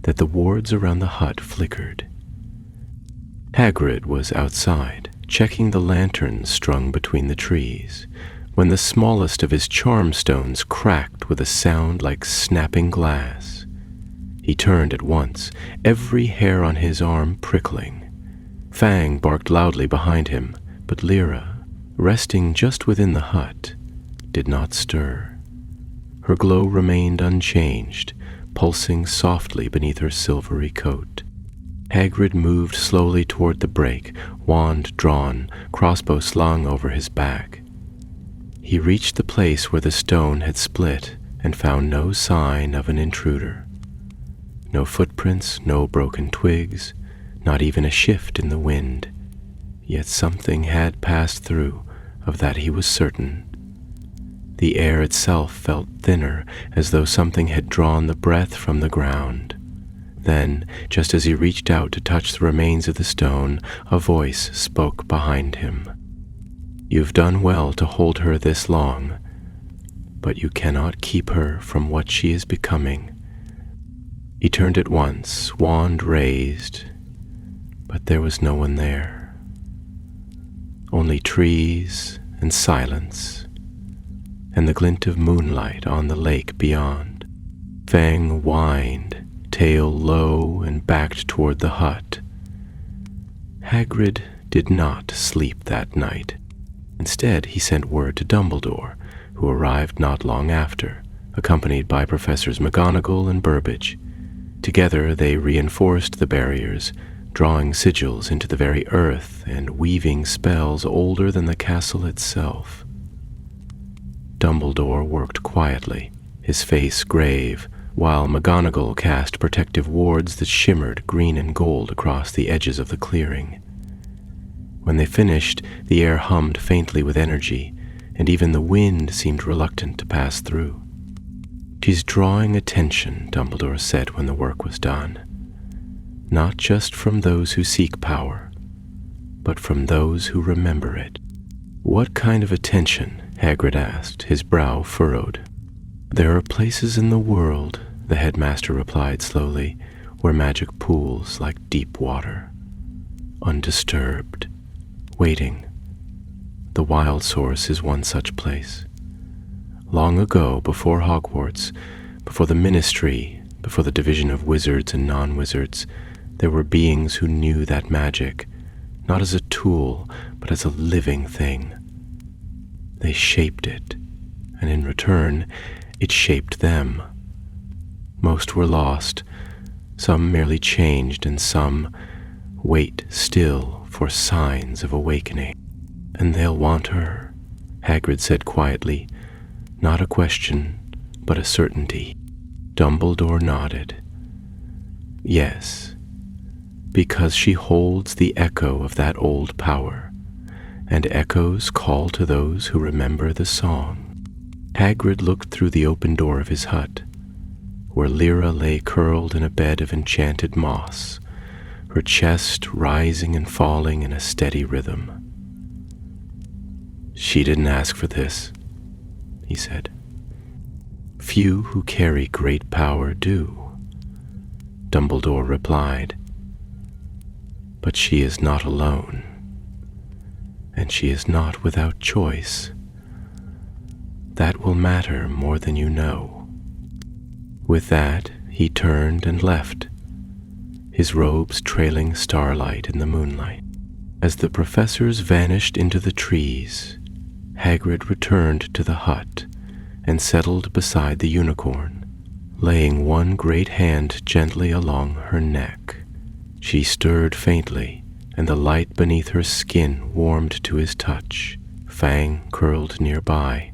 [SPEAKER 1] that the wards around the hut flickered. Hagrid was outside, checking the lanterns strung between the trees, when the smallest of his charm stones cracked with a sound like snapping glass. He turned at once, every hair on his arm prickling. Fang barked loudly behind him, but Lyra, resting just within the hut, did not stir. Her glow remained unchanged, pulsing softly beneath her silvery coat. Hagrid moved slowly toward the break, wand drawn, crossbow slung over his back. He reached the place where the stone had split and found no sign of an intruder. No footprints, no broken twigs, not even a shift in the wind. Yet something had passed through, of that he was certain. The air itself felt thinner, as though something had drawn the breath from the ground. Then, just as he reached out to touch the remains of the stone, a voice spoke behind him. "You've done well to hold her this long, but you cannot keep her from what she is becoming." He turned at once, wand raised, but there was no one there. Only trees and silence, and the glint of moonlight on the lake beyond. Fang whined, tail low and backed toward the hut. Hagrid did not sleep that night. Instead, he sent word to Dumbledore, who arrived not long after, accompanied by Professors McGonagall and Burbage. Together they reinforced the barriers, drawing sigils into the very earth and weaving spells older than the castle itself. Dumbledore worked quietly, his face grave, while McGonagall cast protective wards that shimmered green and gold across the edges of the clearing. When they finished, the air hummed faintly with energy, and even the wind seemed reluctant to pass through. "She's drawing attention," Dumbledore said when the work was done. "Not just from those who seek power, but from those who remember it." "What kind of attention?" Hagrid asked, his brow furrowed. "There are places in the world," the headmaster replied slowly, "where magic pools like deep water, undisturbed, waiting. The Wild Source is one such place. Long ago, before Hogwarts, before the Ministry, before the division of wizards and non-wizards, there were beings who knew that magic, not as a tool, but as a living thing. They shaped it, and in return, it shaped them. Most were lost, some merely changed, and some wait still for signs of awakening. And they'll want her," Hagrid said quietly, not a question, but a certainty. Dumbledore nodded. "Yes, because she holds the echo of that old power, and echoes call to those who remember the song." Hagrid looked through the open door of his hut, where Lyra lay curled in a bed of enchanted moss, her chest rising and falling in a steady rhythm. "She didn't ask for this," he said. "Few who carry great power do," Dumbledore replied. But she is not alone, and she is not without choice. That will matter more than you know." With that, he turned and left, his robes trailing starlight in the moonlight. As the professors vanished into the trees, Hagrid returned to the hut and settled beside the unicorn, laying one great hand gently along her neck. She stirred faintly, and the light beneath her skin warmed to his touch. Fang curled nearby,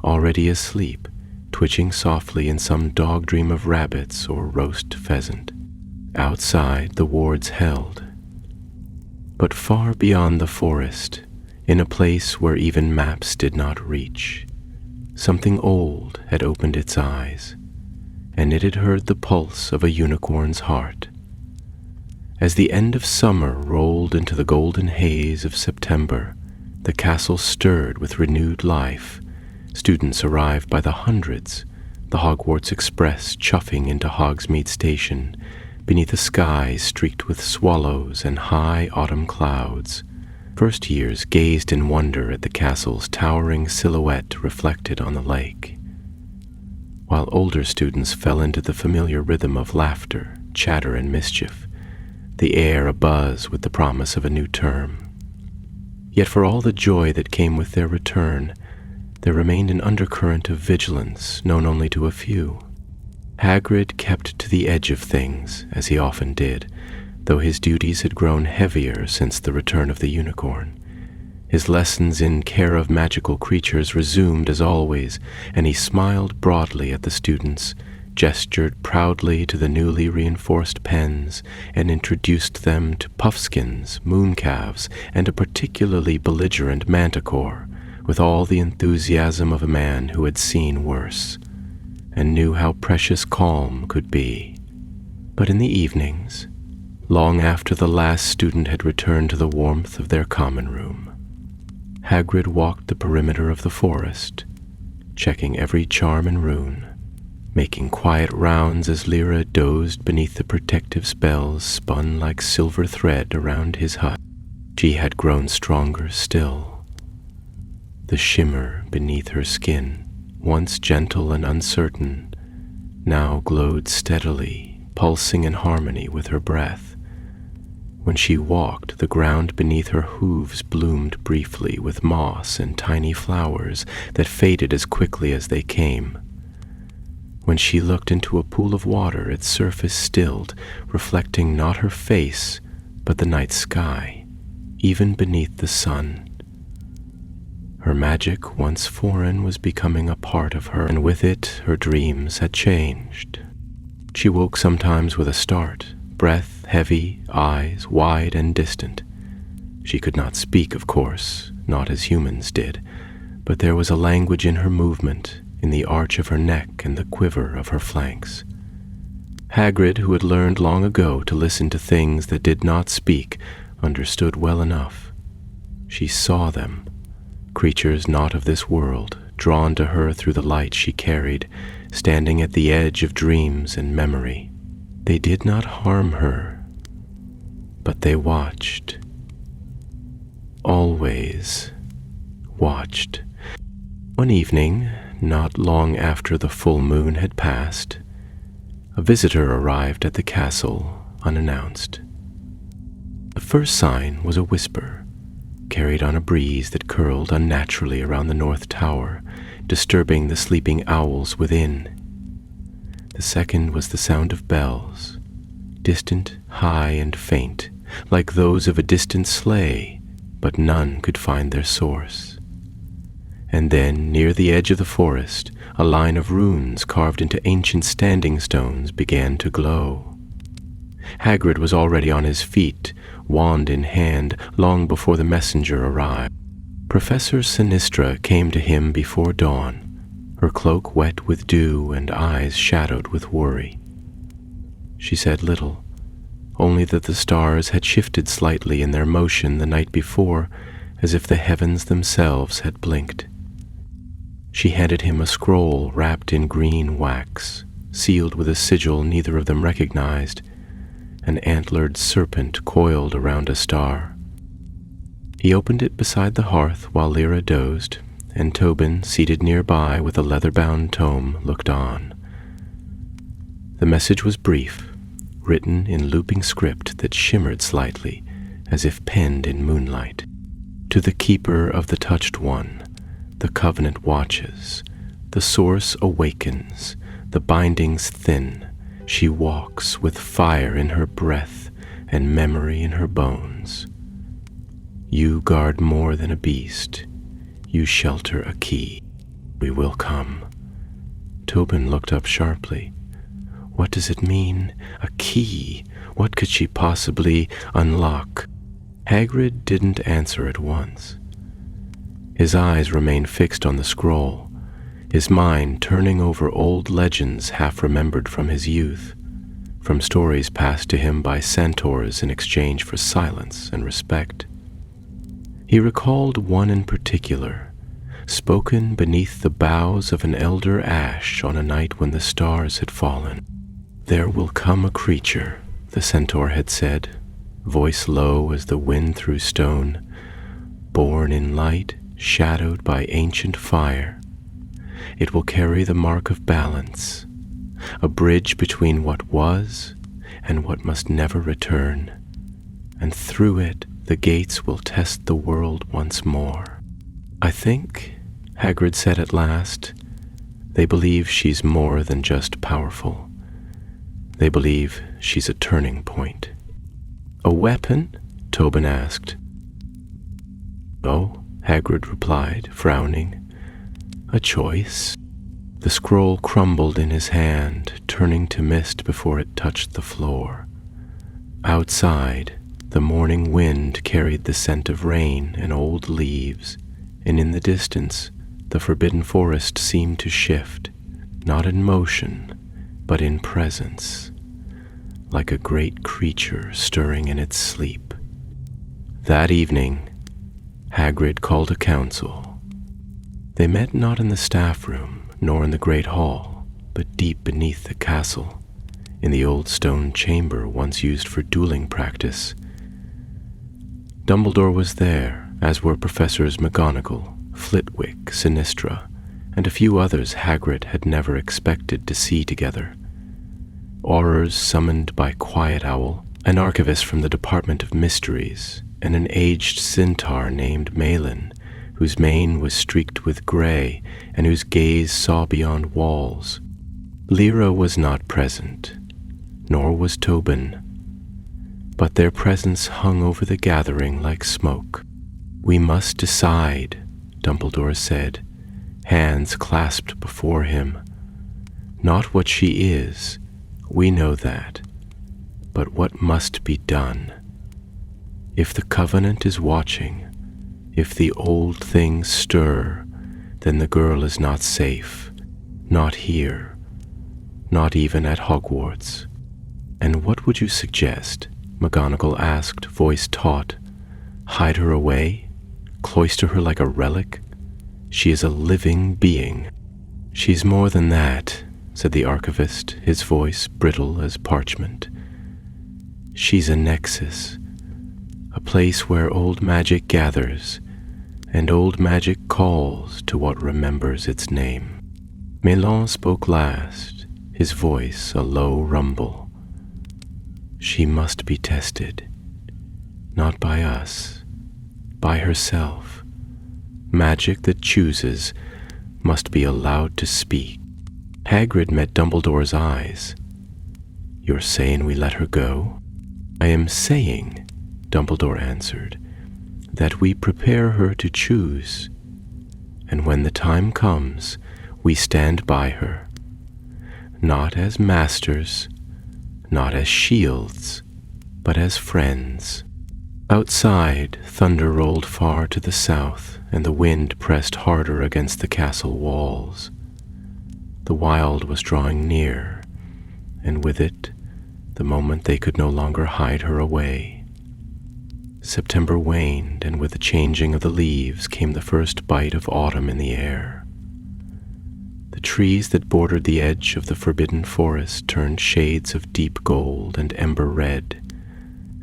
[SPEAKER 1] already asleep, twitching softly in some dog dream of rabbits or roast pheasant. Outside, the wards held. But far beyond the forest, in a place where even maps did not reach, something old had opened its eyes, and it had heard the pulse of a unicorn's heart. As the end of summer rolled into the golden haze of September, the castle stirred with renewed life. Students arrived by the hundreds, the Hogwarts Express chuffing into Hogsmeade Station, beneath a sky streaked with swallows and high autumn clouds. First years gazed in wonder at the castle's towering silhouette reflected on the lake, while older students fell into the familiar rhythm of laughter, chatter, and mischief, the air abuzz with the promise of a new term. Yet for all the joy that came with their return, there remained an undercurrent of vigilance known only to a few. Hagrid kept to the edge of things, as he often did, though his duties had grown heavier since the return of the unicorn. His lessons in care of magical creatures resumed as always, and he smiled broadly at the students, gestured proudly to the newly reinforced pens, and introduced them to puffskins, mooncalves, and a particularly belligerent manticore, with all the enthusiasm of a man who had seen worse, and knew how precious calm could be. But in the evenings, long after the last student had returned to the warmth of their common room, Hagrid walked the perimeter of the forest, checking every charm and rune, making quiet rounds as Lyra dozed beneath the protective spells spun like silver thread around his hut. She had grown stronger still. The shimmer beneath her skin, once gentle and uncertain, now glowed steadily, pulsing in harmony with her breath. When she walked, the ground beneath her hooves bloomed briefly with moss and tiny flowers that faded as quickly as they came. When she looked into a pool of water, its surface stilled, reflecting not her face, but the night sky, even beneath the sun. Her magic, once foreign, was becoming a part of her, and with it her dreams had changed. She woke sometimes with a start, breath heavy, eyes wide and distant. She could not speak, of course, not as humans did, but there was a language in her movement, in the arch of her neck and the quiver of her flanks. Hagrid, who had learned long ago to listen to things that did not speak, understood well enough. She saw them, creatures not of this world, drawn to her through the light she carried, standing at the edge of dreams and memory. They did not harm her, but they watched. Always watched. One evening, not long after the full moon had passed, a visitor arrived at the castle unannounced. The first sign was a whisper, carried on a breeze that curled unnaturally around the north tower, disturbing the sleeping owls within. The second was the sound of bells, distant, high, and faint, like those of a distant sleigh, but none could find their source. And then, near the edge of the forest, a line of runes carved into ancient standing stones began to glow. Hagrid was already on his feet, wand in hand, long before the messenger arrived. Professor Sinistra came to him before dawn, her cloak wet with dew and eyes shadowed with worry. She said little, only that the stars had shifted slightly in their motion the night before, as if the heavens themselves had blinked. She handed him a scroll wrapped in green wax, sealed with a sigil neither of them recognized, an antlered serpent coiled around a star. He opened it beside the hearth while Lyra dozed, and Tobin, seated nearby with a leather-bound tome, looked on. The message was brief, written in looping script that shimmered slightly, as if penned in moonlight. To the keeper of the touched one, the covenant watches, the source awakens, the bindings thin, she walks with fire in her breath and memory in her bones. You guard more than a beast, you shelter a key. We will come. Tobin looked up sharply. What does it mean? A key? What could she possibly unlock? Hagrid didn't answer at once. His eyes remained fixed on the scroll, his mind turning over old legends half-remembered from his youth, from stories passed to him by centaurs in exchange for silence and respect. He recalled one in particular, spoken beneath the boughs of an elder ash on a night when the stars had fallen. There will come a creature, the centaur had said, voice low as the wind through stone, born in light, shadowed by ancient fire. It will carry the mark of balance, a bridge between what was and what must never return, and through it the gates will test the world once more. I think, Hagrid said at last, they believe she's more than just powerful. They believe she's a turning point. A weapon? Tobin asked. No, Hagrid replied, frowning. A choice. The scroll crumbled in his hand, turning to mist before it touched the floor. Outside, the morning wind carried the scent of rain and old leaves, and in the distance, the forbidden forest seemed to shift, not in motion, but in presence, like a great creature stirring in its sleep. That evening, Hagrid called a council. They met not in the staff room, nor in the great hall, but deep beneath the castle, in the old stone chamber once used for dueling practice. Dumbledore was there, as were Professors McGonagall, Flitwick, Sinistra, and a few others Hagrid had never expected to see together. Aurors summoned by Quiet Owl, an archivist from the Department of Mysteries, and an aged centaur named Malin, whose mane was streaked with gray and whose gaze saw beyond walls. Lyra was not present, nor was Tobin, but their presence hung over the gathering like smoke. We must decide, Dumbledore said, hands clasped before him. Not what she is, we know that, but what must be done. If the Covenant is watching, if the old things stir, then the girl is not safe, not here, not even at Hogwarts. And what would you suggest? McGonagall asked, voice taut. Hide her away? Cloister her like a relic? She is a living being. She's more than that, said the archivist, his voice brittle as parchment. She's a nexus, a place where old magic gathers, and old magic calls to what remembers its name. Malin spoke last, his voice a low rumble. She must be tested, not by us, by herself. Magic that chooses must be allowed to speak. Hagrid met Dumbledore's eyes. You're saying we let her go? I am saying, Dumbledore answered, that we prepare her to choose, and when the time comes, we stand by her, not as masters, not as shields, but as friends. Outside, thunder rolled far to the south, and the wind pressed harder against the castle walls. The wild was drawing near, and with it, the moment they could no longer hide her away. September waned, and with the changing of the leaves came the first bite of autumn in the air. The trees that bordered the edge of the forbidden forest turned shades of deep gold and ember red,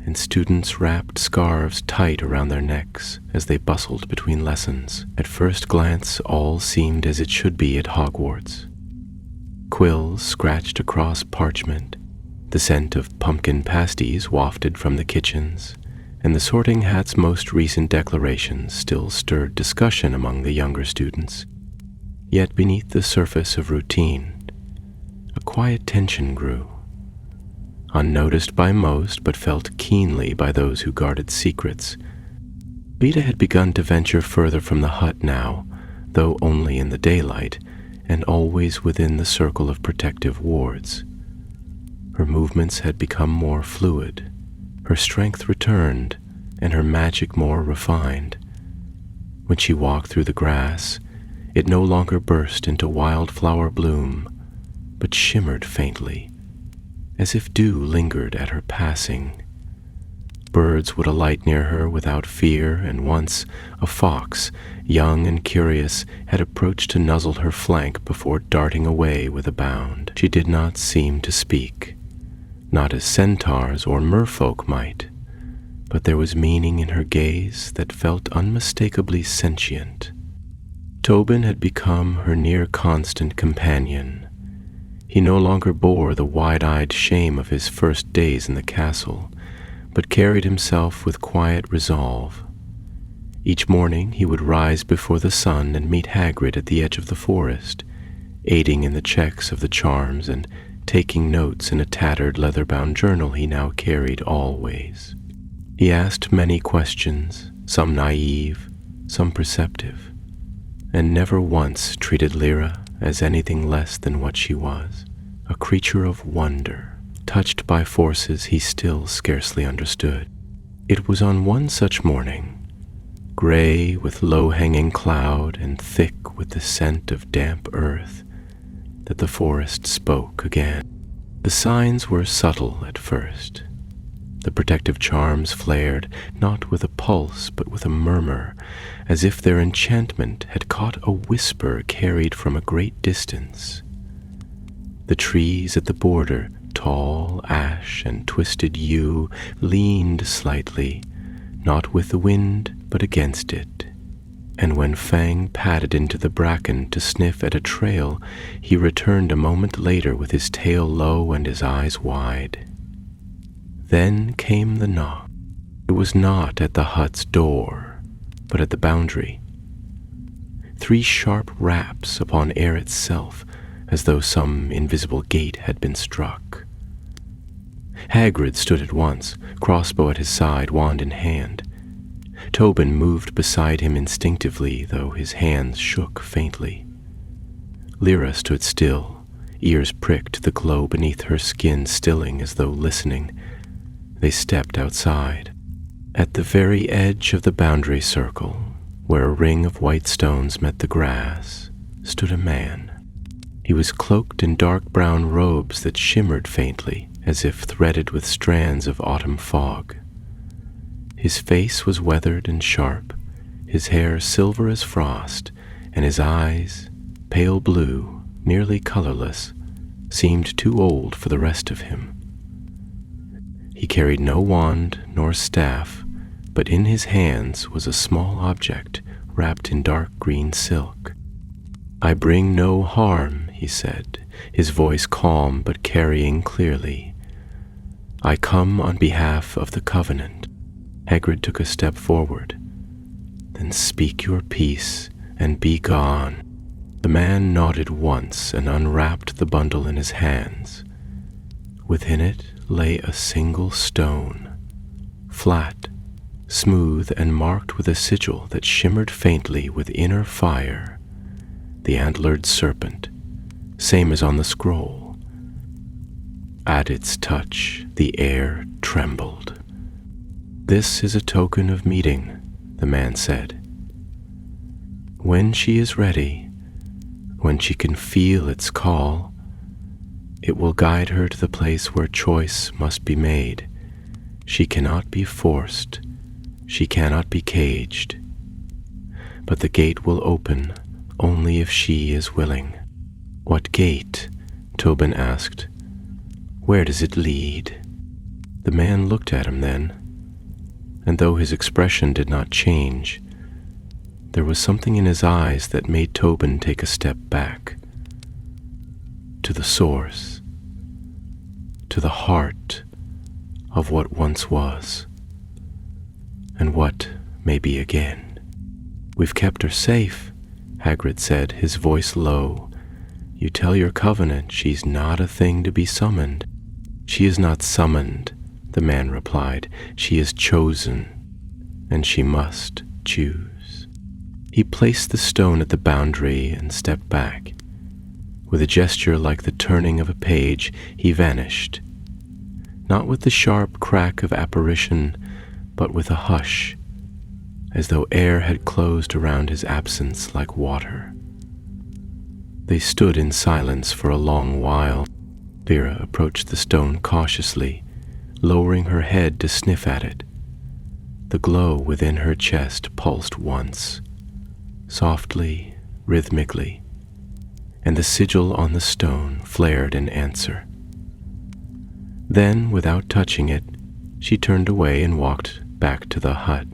[SPEAKER 1] and students wrapped scarves tight around their necks as they bustled between lessons. At first glance, all seemed as it should be at Hogwarts. Quills scratched across parchment, the scent of pumpkin pasties wafted from the kitchens, and the sorting hat's most recent declarations still stirred discussion among the younger students. Yet beneath the surface of routine, a quiet tension grew, unnoticed by most but felt keenly by those who guarded secrets. Beta had begun to venture further from the hut now, though only in the daylight, and always within the circle of protective wards. Her movements had become more fluid, her strength returned, and her magic more refined. When she walked through the grass, it no longer burst into wildflower bloom, but shimmered faintly, as if dew lingered at her passing. Birds would alight near her without fear, and once a fox, young and curious, had approached to nuzzle her flank before darting away with a bound. She did not seem to speak, not as centaurs or merfolk might, but there was meaning in her gaze that felt unmistakably sentient. Tobin had become her near-constant companion. He no longer bore the wide-eyed shame of his first days in the castle, but carried himself with quiet resolve. Each morning he would rise before the sun and meet Hagrid at the edge of the forest, aiding in the checks of the charms and taking notes in a tattered leather-bound journal he now carried always. He asked many questions, some naive, some perceptive, and never once treated Lyra as anything less than what she was, a creature of wonder, touched by forces he still scarcely understood. It was on one such morning, gray with low-hanging cloud and thick with the scent of damp earth, that the forest spoke again. The signs were subtle at first. The protective charms flared, not with a pulse, but with a murmur, as if their enchantment had caught a whisper carried from a great distance. The trees at the border, tall ash and twisted yew, leaned slightly, not with the wind, but against it. And when Fang padded into the bracken to sniff at a trail, he returned a moment later with his tail low and his eyes wide. Then came the knock. It was not at the hut's door, but at the boundary. 3 sharp raps upon air itself, as though some invisible gate had been struck. Hagrid stood at once, crossbow at his side, wand in hand. Tobin moved beside him instinctively, though his hands shook faintly. Lyra stood still, ears pricked, the glow beneath her skin stilling as though listening. They stepped outside. At the very edge of the boundary circle, where a ring of white stones met the grass, stood a man. He was cloaked in dark brown robes that shimmered faintly, as if threaded with strands of autumn fog. His face was weathered and sharp, his hair silver as frost, and his eyes, pale blue, nearly colorless, seemed too old for the rest of him. He carried no wand nor staff, but in his hands was a small object wrapped in dark green silk. "I bring no harm," he said, his voice calm but carrying clearly. "I come on behalf of the Covenant." Hagrid took a step forward. "Then speak your piece and be gone." The man nodded once and unwrapped the bundle in his hands. Within it lay a single stone, flat, smooth, and marked with a sigil that shimmered faintly with inner fire, the antlered serpent, same as on the scroll. At its touch, the air trembled. "This is a token of meeting," the man said. "When she is ready, when she can feel its call, it will guide her to the place where choice must be made. She cannot be forced. She cannot be caged. But the gate will open only if she is willing." "What gate?" Tobin asked. "Where does it lead?" The man looked at him then, and though his expression did not change, there was something in his eyes that made Tobin take a step back. To the source, to the heart of what once was, and what may be again. "We've kept her safe," Hagrid said, his voice low. "You tell your covenant she's not a thing to be summoned." "She is not summoned," the man replied. "She is chosen, and she must choose." He placed the stone at the boundary and stepped back. With a gesture like the turning of a page, he vanished, not with the sharp crack of apparition, but with a hush, as though air had closed around his absence like water. They stood in silence for a long while. Lyra approached the stone cautiously, lowering her head to sniff at it. The glow within her chest pulsed once, softly, rhythmically, and the sigil on the stone flared in answer. Then, without touching it, she turned away and walked back to the hut.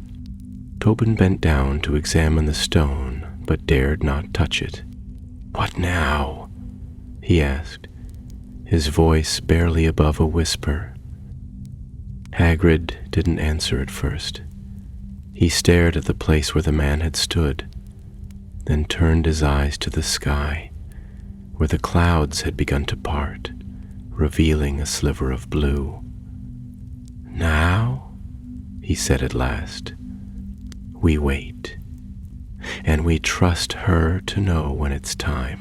[SPEAKER 1] Tobin bent down to examine the stone, but dared not touch it. "What now?" he asked, his voice barely above a whisper. Hagrid didn't answer at first. He stared at the place where the man had stood, then turned his eyes to the sky, where the clouds had begun to part, revealing a sliver of blue. "Now," he said at last, "we wait, and we trust her to know when it's time."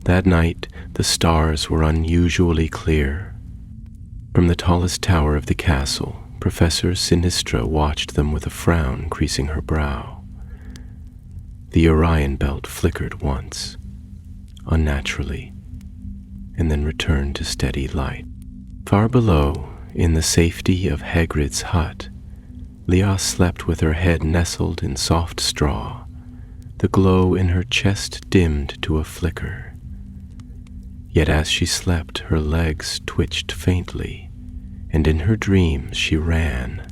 [SPEAKER 1] That night, the stars were unusually clear. From the tallest tower of the castle, Professor Sinistra watched them with a frown creasing her brow. The Orion belt flickered once, unnaturally, and then returned to steady light. Far below, in the safety of Hagrid's hut, Leah slept with her head nestled in soft straw, the glow in her chest dimmed to a flicker. Yet as she slept, her legs twitched faintly, and in her dreams she ran.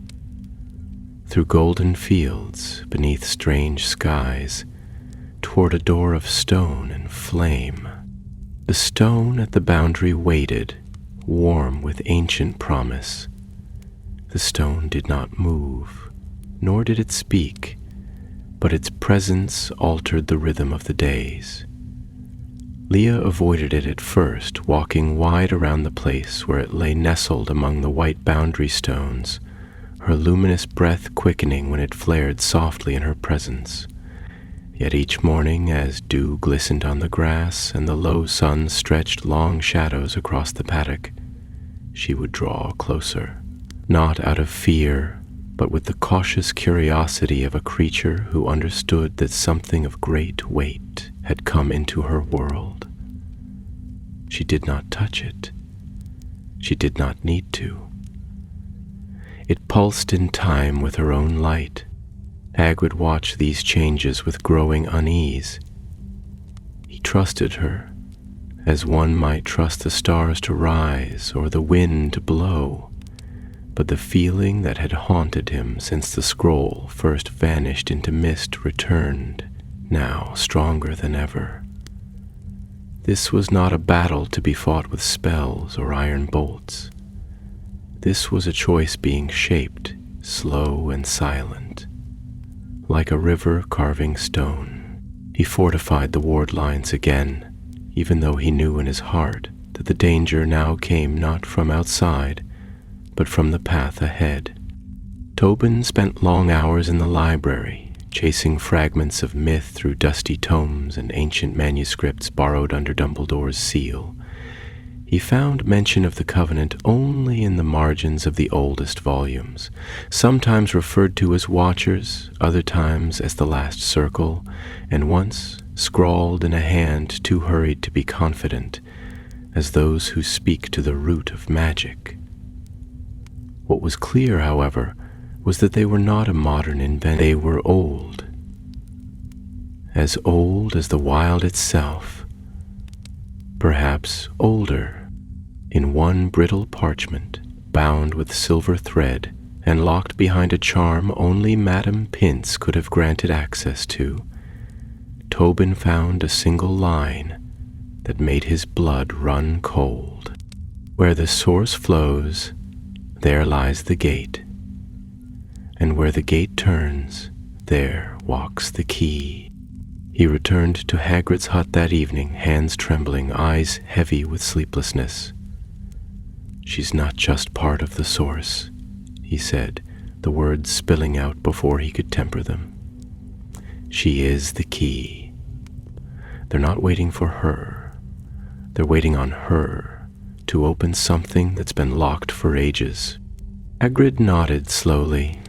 [SPEAKER 1] Through golden fields, beneath strange skies, toward a door of stone and flame. The stone at the boundary waited, warm with ancient promise. The stone did not move, nor did it speak, but its presence altered the rhythm of the days. Leah avoided it at first, walking wide around the place where it lay nestled among the white boundary stones, her luminous breath quickening when it flared softly in her presence. Yet each morning, as dew glistened on the grass and the low sun stretched long shadows across the paddock, she would draw closer, not out of fear, but with the cautious curiosity of a creature who understood that something of great weight had come into her world. She did not touch it. She did not need to. It pulsed in time with her own light. Hagrid watched these changes with growing unease. He trusted her, as one might trust the stars to rise or the wind to blow. But the feeling that had haunted him since the scroll first vanished into mist returned, now stronger than ever. This was not a battle to be fought with spells or iron bolts. This was a choice being shaped, slow and silent, like a river carving stone. He fortified the ward lines again, even though he knew in his heart that the danger now came not from outside, but from the path ahead. Tobin spent long hours in the library, chasing fragments of myth through dusty tomes and ancient manuscripts borrowed under Dumbledore's seal. He found mention of the Covenant only in the margins of the oldest volumes, sometimes referred to as Watchers, other times as the Last Circle, and once scrawled in a hand too hurried to be confident, as those who speak to the root of magic. What was clear, however, was that they were not a modern invention. They were old as the wild itself, perhaps older, in one brittle parchment, bound with silver thread and locked behind a charm only Madame Pince could have granted access to, Tobin found a single line that made his blood run cold. Where the source flows, there lies the gate, and where the gate turns, there walks the key. He returned to Hagrid's hut that evening, hands trembling, eyes heavy with sleeplessness. "She's not just part of the source," he said, the words spilling out before he could temper them. "She is the key. They're not waiting for her. They're waiting on her to open something that's been locked for ages." Hagrid nodded slowly.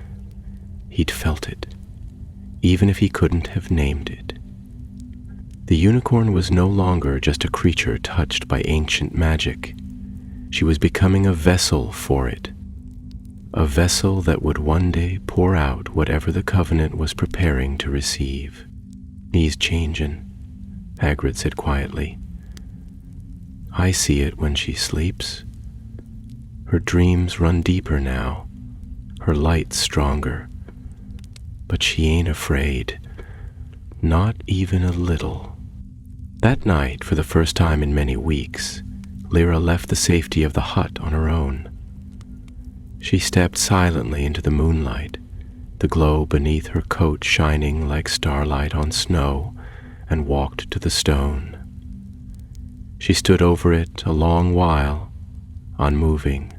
[SPEAKER 1] He'd felt it, even if he couldn't have named it. The unicorn was no longer just a creature touched by ancient magic. She was becoming a vessel for it, a vessel that would one day pour out whatever the Covenant was preparing to receive. "He's changin'," Hagrid said quietly. "I see it when she sleeps. Her dreams run deeper now, her light's stronger, but she ain't afraid, not even a little." That night, for the first time in many weeks, Lyra left the safety of the hut on her own. She stepped silently into the moonlight, the glow beneath her coat shining like starlight on snow, and walked to the stone. She stood over it a long while, unmoving.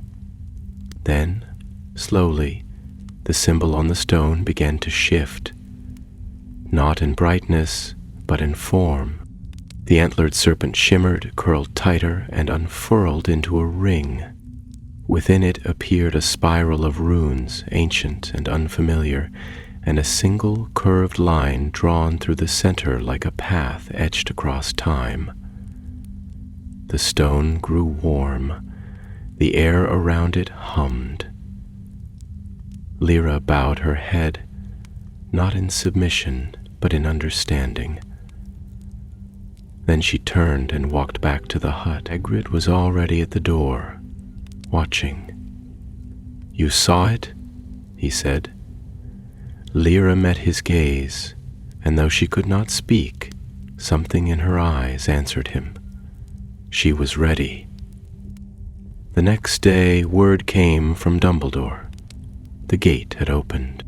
[SPEAKER 1] Then, slowly, the symbol on the stone began to shift, not in brightness, but in form. The antlered serpent shimmered, curled tighter, and unfurled into a ring. Within it appeared a spiral of runes, ancient and unfamiliar, and a single curved line drawn through the center like a path etched across time. The stone grew warm. The air around it hummed. Lyra bowed her head, not in submission, but in understanding. Then she turned and walked back to the hut. Hagrid was already at the door, watching. "You saw it?" he said. Lyra met his gaze, and though she could not speak, something in her eyes answered him. She was ready. The next day, word came from Dumbledore. The gate had opened.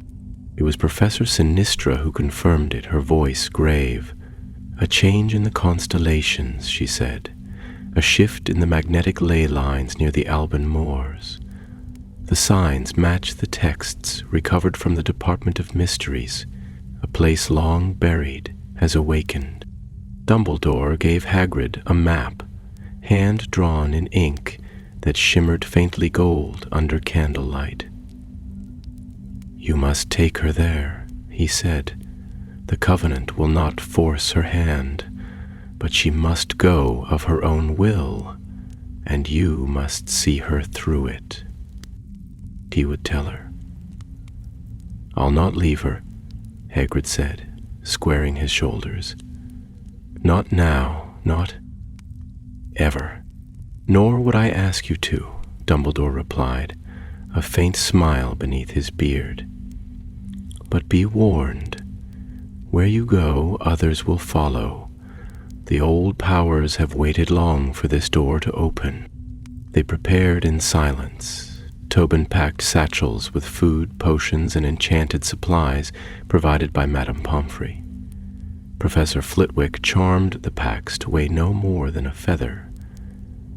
[SPEAKER 1] It was Professor Sinistra who confirmed it, her voice grave. "A change in the constellations," she said. "A shift in the magnetic ley lines near the Alban moors. The signs match the texts recovered from the Department of Mysteries. A place long buried has awakened." Dumbledore gave Hagrid a map, hand-drawn in ink that shimmered faintly gold under candlelight. "You must take her there," he said. "The Covenant will not force her hand, but she must go of her own will, and you must see her through it." He would tell her. "I'll not leave her," Hagrid said, squaring his shoulders. "Not now, not ever. Nor would I ask you to," Dumbledore replied, a faint smile beneath his beard. "But be warned. Where you go, others will follow. The old powers have waited long for this door to open." They prepared in silence. Tobin packed satchels with food, potions, and enchanted supplies provided by Madame Pomfrey. Professor Flitwick charmed the packs to weigh no more than a feather.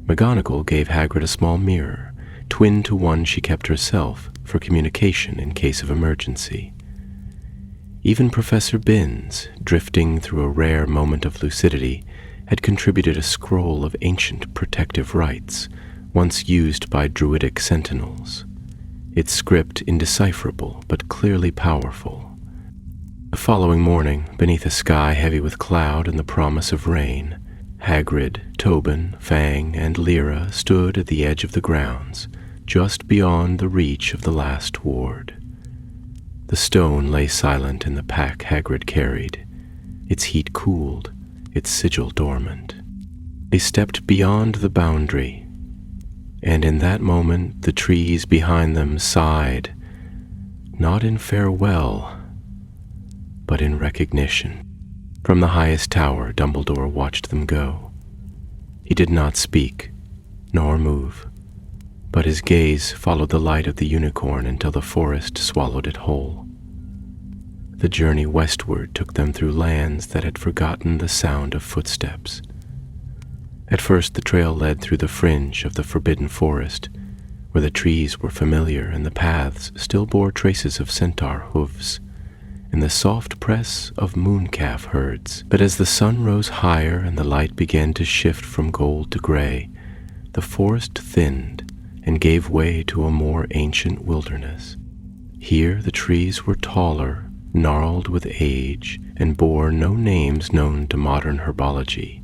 [SPEAKER 1] McGonagall gave Hagrid a small mirror, twin to one she kept herself for communication in case of emergency. Even Professor Binns, drifting through a rare moment of lucidity, had contributed a scroll of ancient protective rites, once used by druidic sentinels, its script indecipherable but clearly powerful. The following morning, beneath a sky heavy with cloud and the promise of rain, Hagrid, Tobin, Fang, and Lyra stood at the edge of the grounds, just beyond the reach of the last ward. The stone lay silent in the pack Hagrid carried, its heat cooled, its sigil dormant. They stepped beyond the boundary, and in that moment the trees behind them sighed, not in farewell, but in recognition. From the highest tower, Dumbledore watched them go. He did not speak, nor move, but his gaze followed the light of the unicorn until the forest swallowed it whole. The journey westward took them through lands that had forgotten the sound of footsteps. At first the trail led through the fringe of the forbidden forest, where the trees were familiar and the paths still bore traces of centaur hooves and the soft press of mooncalf herds. But as the sun rose higher and the light began to shift from gold to gray, the forest thinned and gave way to a more ancient wilderness. Here the trees were taller, gnarled with age, and bore no names known to modern herbology.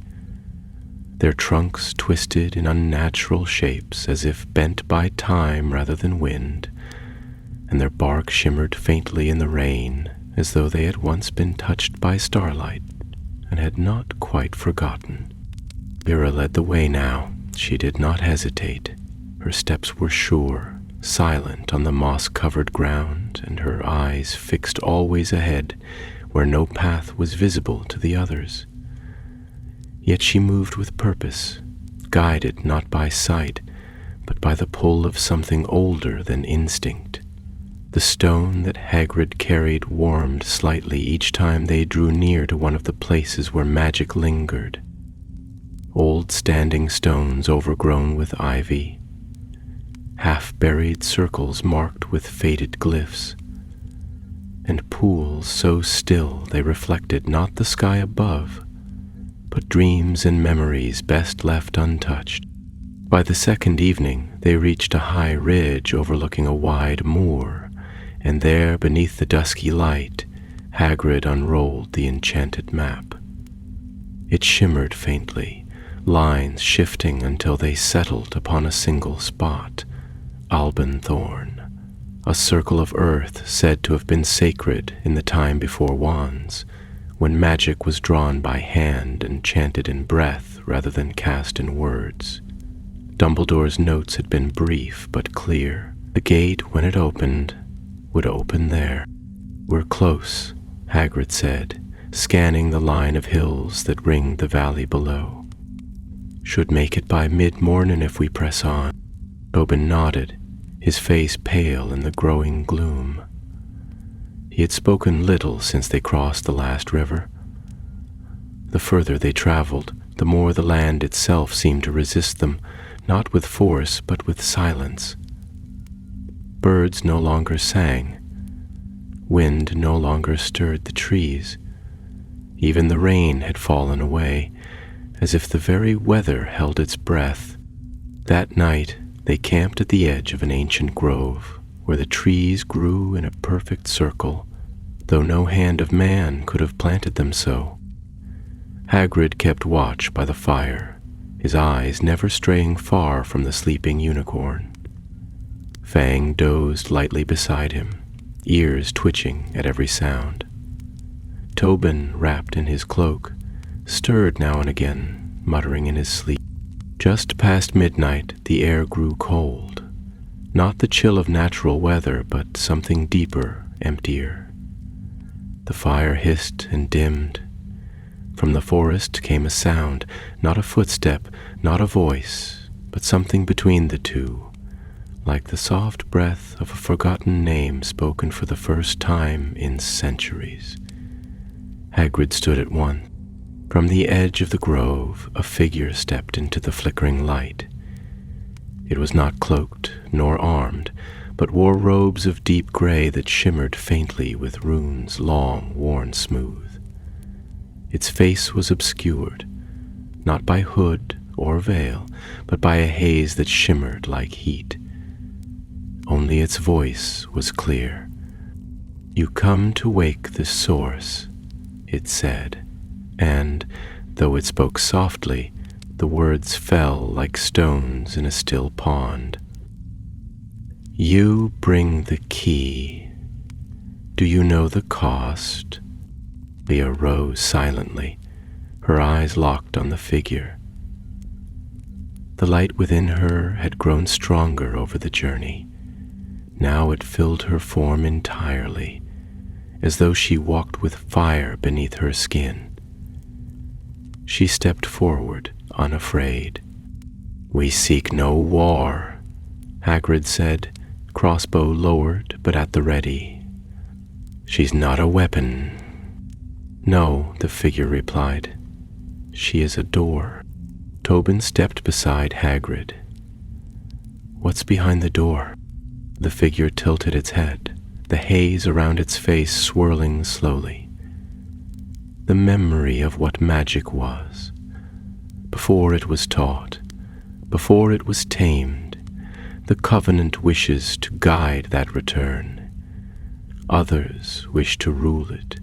[SPEAKER 1] Their trunks twisted in unnatural shapes as if bent by time rather than wind, and their bark shimmered faintly in the rain as though they had once been touched by starlight and had not quite forgotten. Vera led the way now. She did not hesitate. Her steps were sure, silent on the moss-covered ground, and her eyes fixed always ahead, where no path was visible to the others. Yet she moved with purpose, guided not by sight, but by the pull of something older than instinct. The stone that Hagrid carried warmed slightly each time they drew near to one of the places where magic lingered. Old standing stones overgrown with ivy, half-buried circles marked with faded glyphs, and pools so still they reflected not the sky above, but dreams and memories best left untouched. By the second evening, they reached a high ridge overlooking a wide moor, and there, beneath the dusky light, Hagrid unrolled the enchanted map. It shimmered faintly, lines shifting until they settled upon a single spot, Albanthorn, a circle of earth said to have been sacred in the time before wands, when magic was drawn by hand and chanted in breath rather than cast in words. Dumbledore's notes had been brief but clear. The gate, when it opened, would open there. "We're close," Hagrid said, scanning the line of hills that ringed the valley below. "Should make it by mid-morning if we press on." Tobin nodded, his face pale in the growing gloom. He had spoken little since they crossed the last river. The further they traveled, the more the land itself seemed to resist them, not with force but with silence. Birds no longer sang. Wind no longer stirred the trees. Even the rain had fallen away, as if the very weather held its breath. That night they camped at the edge of an ancient grove, where the trees grew in a perfect circle, though no hand of man could have planted them so. Hagrid kept watch by the fire, his eyes never straying far from the sleeping unicorn. Fang dozed lightly beside him, ears twitching at every sound. Tobin, wrapped in his cloak, stirred now and again, muttering in his sleep. Just past midnight, the air grew cold. Not the chill of natural weather, but something deeper, emptier. The fire hissed and dimmed. From the forest came a sound, not a footstep, not a voice, but something between the two, like the soft breath of a forgotten name spoken for the first time in centuries. Hagrid stood at once. From the edge of the grove, a figure stepped into the flickering light. It was not cloaked nor armed, but wore robes of deep gray that shimmered faintly with runes long worn smooth. Its face was obscured, not by hood or veil, but by a haze that shimmered like heat. Only its voice was clear. "You come to wake the source," it said, and, though it spoke softly, the words fell like stones in a still pond. "You bring the key. Do you know the cost?" Leah rose silently, her eyes locked on the figure. The light within her had grown stronger over the journey. Now it filled her form entirely, as though she walked with fire beneath her skin. She stepped forward, unafraid. "We seek no war," Hagrid said, crossbow lowered but at the ready. "She's not a weapon." "No," the figure replied. "She is a door." Tobin stepped beside Hagrid. "What's behind the door?" The figure tilted its head, the haze around its face swirling slowly. "The memory of what magic was, before it was taught, before it was tamed. The Covenant wishes to guide that return. Others wish to rule it.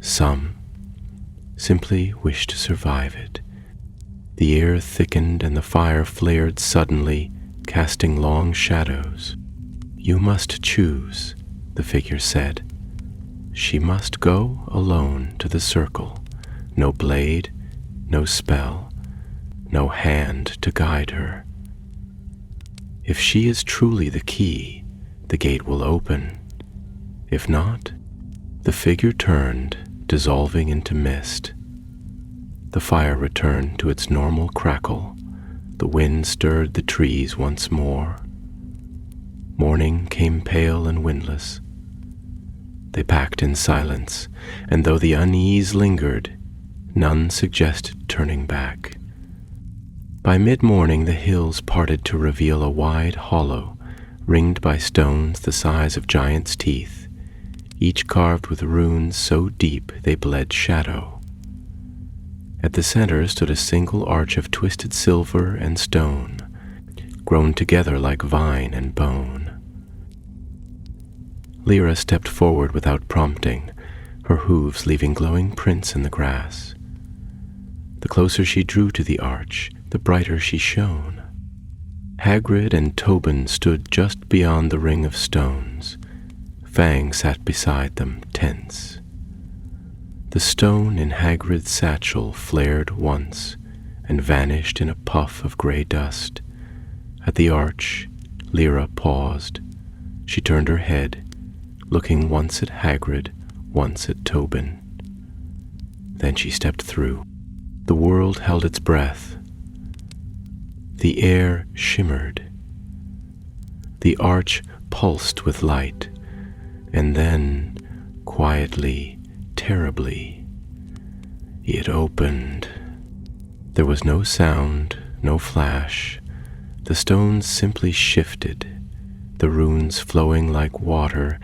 [SPEAKER 1] Some simply wish to survive it." The air thickened and the fire flared suddenly, casting long shadows. "You must choose," the figure said. "She must go alone to the circle. No blade, no spell, no hand to guide her. If she is truly the key, the gate will open. If not," the figure turned, dissolving into mist. The fire returned to its normal crackle. The wind stirred the trees once more. Morning came pale and windless. They packed in silence, and though the unease lingered, none suggested turning back. By mid-morning the hills parted to reveal a wide hollow, ringed by stones the size of giants' teeth, each carved with runes so deep they bled shadow. At the center stood a single arch of twisted silver and stone, grown together like vine and bone. Lyra stepped forward without prompting, her hooves leaving glowing prints in the grass. The closer she drew to the arch, the brighter she shone. Hagrid and Tobin stood just beyond the ring of stones. Fang sat beside them, tense. The stone in Hagrid's satchel flared once and vanished in a puff of gray dust. At the arch, Lyra paused. She turned her head, looking once at Hagrid, once at Tobin. Then she stepped through. The world held its breath. The air shimmered. The arch pulsed with light, and then, quietly, terribly, it opened. There was no sound, no flash. The stones simply shifted, the runes flowing like water,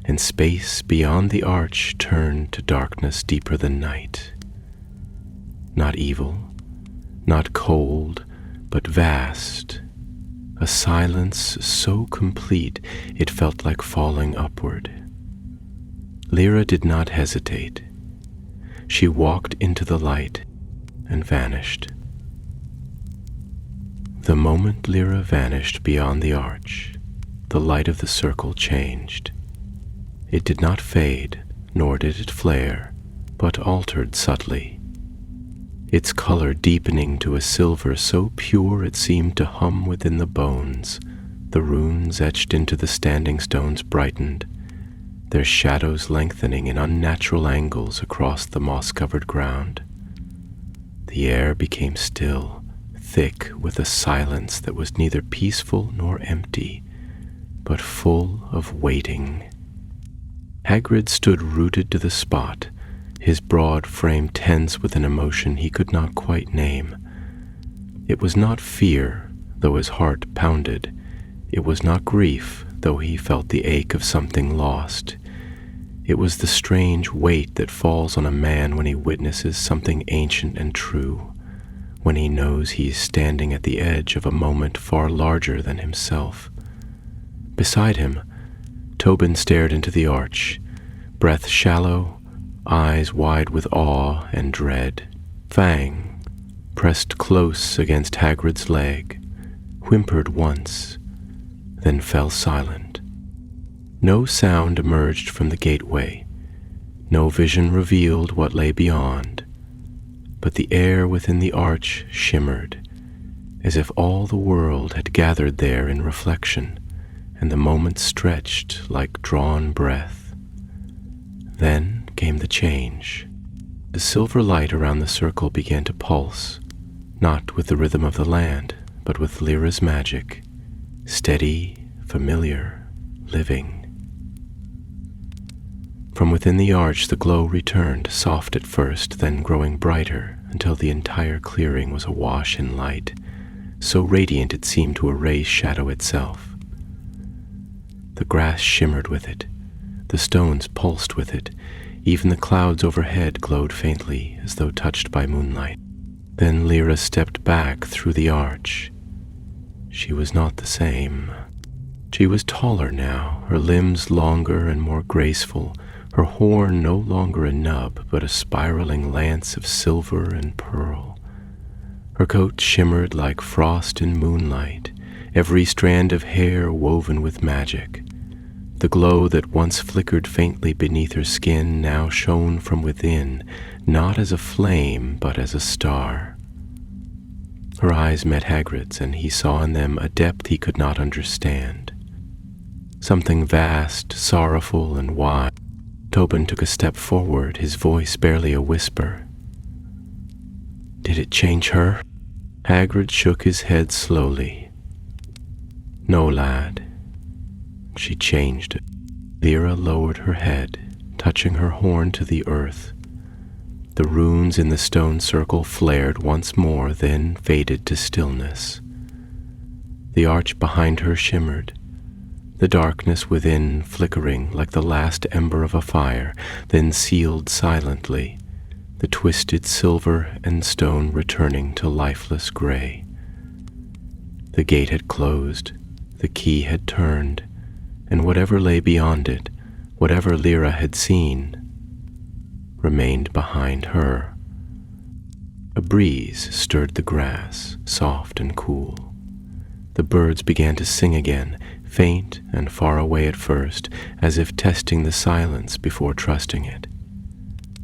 [SPEAKER 1] and space beyond the arch turned to darkness deeper than night. Not evil, not cold, but vast. A silence so complete it felt like falling upward. Lyra did not hesitate. She walked into the light and vanished. The moment Lyra vanished beyond the arch, the light of the circle changed. It did not fade, nor did it flare, but altered subtly, its color deepening to a silver so pure it seemed to hum within the bones. The runes etched into the standing stones brightened, their shadows lengthening in unnatural angles across the moss-covered ground. The air became still, thick with a silence that was neither peaceful nor empty, but full of waiting. Hagrid stood rooted to the spot, his broad frame tense with an emotion he could not quite name. It was not fear, though his heart pounded. It was not grief, though he felt the ache of something lost. It was the strange weight that falls on a man when he witnesses something ancient and true, when he knows he is standing at the edge of a moment far larger than himself. Beside him, Tobin stared into the arch, breath shallow, eyes wide with awe and dread. Fang, pressed close against Hagrid's leg, whimpered once, then fell silent. No sound emerged from the gateway. No vision revealed what lay beyond. But the air within the arch shimmered, as if all the world had gathered there in reflection, and the moments stretched like drawn breath. Then came the change. The silver light around the circle began to pulse, not with the rhythm of the land, but with Lyra's magic, steady, familiar, living. From within the arch the glow returned, soft at first, then growing brighter, until the entire clearing was awash in light, so radiant it seemed to erase shadow itself. The grass shimmered with it, the stones pulsed with it, even the clouds overhead glowed faintly as though touched by moonlight. Then Lyra stepped back through the arch. She was not the same. She was taller now, her limbs longer and more graceful, her horn no longer a nub, but a spiraling lance of silver and pearl. Her coat shimmered like frost in moonlight, every strand of hair woven with magic. The glow that once flickered faintly beneath her skin now shone from within, not as a flame, but as a star. Her eyes met Hagrid's, and he saw in them a depth he could not understand. Something vast, sorrowful, and wide. Tobin took a step forward, his voice barely a whisper. "Did it change her?" Hagrid shook his head slowly. "No, lad. She changed it." Lyra lowered her head, touching her horn to the earth. The runes in the stone circle flared once more, then faded to stillness. The arch behind her shimmered, the darkness within flickering like the last ember of a fire, then sealed silently, the twisted silver and stone returning to lifeless gray. The gate had closed, the key had turned, and whatever lay beyond it, whatever Lyra had seen, remained behind her. A breeze stirred the grass, soft and cool. The birds began to sing again, faint and far away at first, as if testing the silence before trusting it.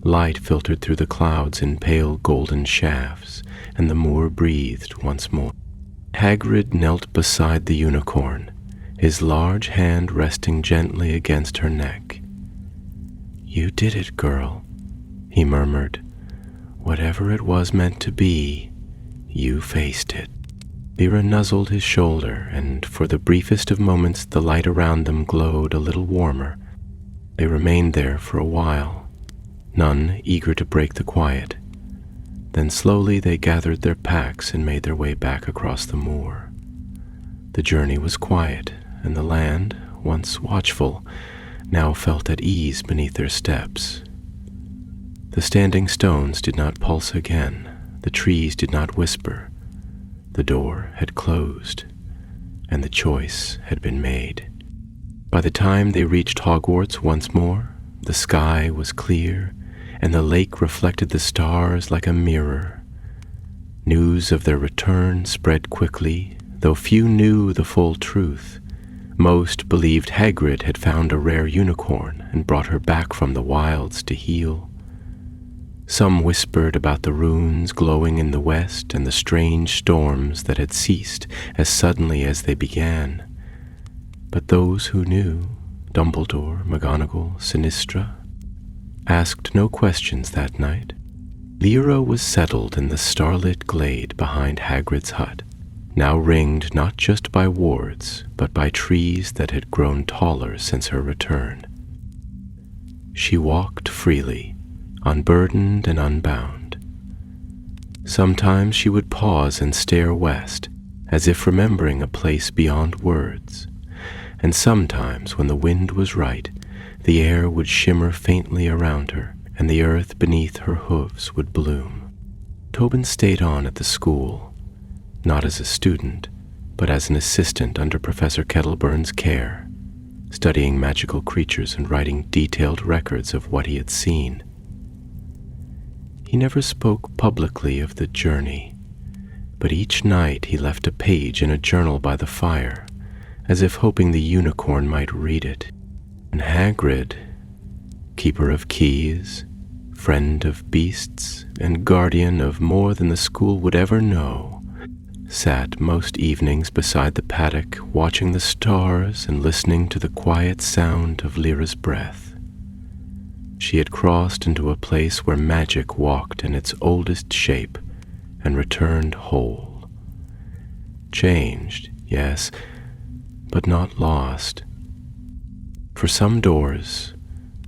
[SPEAKER 1] Light filtered through the clouds in pale golden shafts, and the moor breathed once more. Hagrid knelt beside the unicorn, his large hand resting gently against her neck. "You did it, girl," he murmured. "Whatever it was meant to be, you faced it." Lyra nuzzled his shoulder, and for the briefest of moments the light around them glowed a little warmer. They remained there for a while, none eager to break the quiet. Then slowly they gathered their packs and made their way back across the moor. The journey was quiet, and the land, once watchful, now felt at ease beneath their steps. The standing stones did not pulse again, the trees did not whisper. The door had closed, and the choice had been made. By the time they reached Hogwarts once more, the sky was clear, and the lake reflected the stars like a mirror. News of their return spread quickly, though few knew the full truth. Most believed Hagrid had found a rare unicorn and brought her back from the wilds to heal. Some whispered about the runes glowing in the west and the strange storms that had ceased as suddenly as they began. But those who knew, Dumbledore, McGonagall, Sinistra, asked no questions that night. Lyra was settled in the starlit glade behind Hagrid's hut, now ringed not just by wards, but by trees that had grown taller since her return. She walked freely, unburdened and unbound. Sometimes she would pause and stare west, as if remembering a place beyond words, and sometimes, when the wind was right, the air would shimmer faintly around her, and the earth beneath her hooves would bloom. Tobin stayed on at the school, not as a student, but as an assistant under Professor Kettleburn's care, studying magical creatures and writing detailed records of what he had seen. He never spoke publicly of the journey, but each night he left a page in a journal by the fire, as if hoping the unicorn might read it. And Hagrid, keeper of keys, friend of beasts, and guardian of more than the school would ever know, sat most evenings beside the paddock, watching the stars and listening to the quiet sound of Lyra's breath. She had crossed into a place where magic walked in its oldest shape and returned whole. Changed, yes, but not lost. For some doors,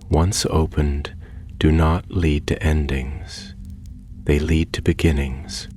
[SPEAKER 1] once opened, do not lead to endings. They lead to beginnings.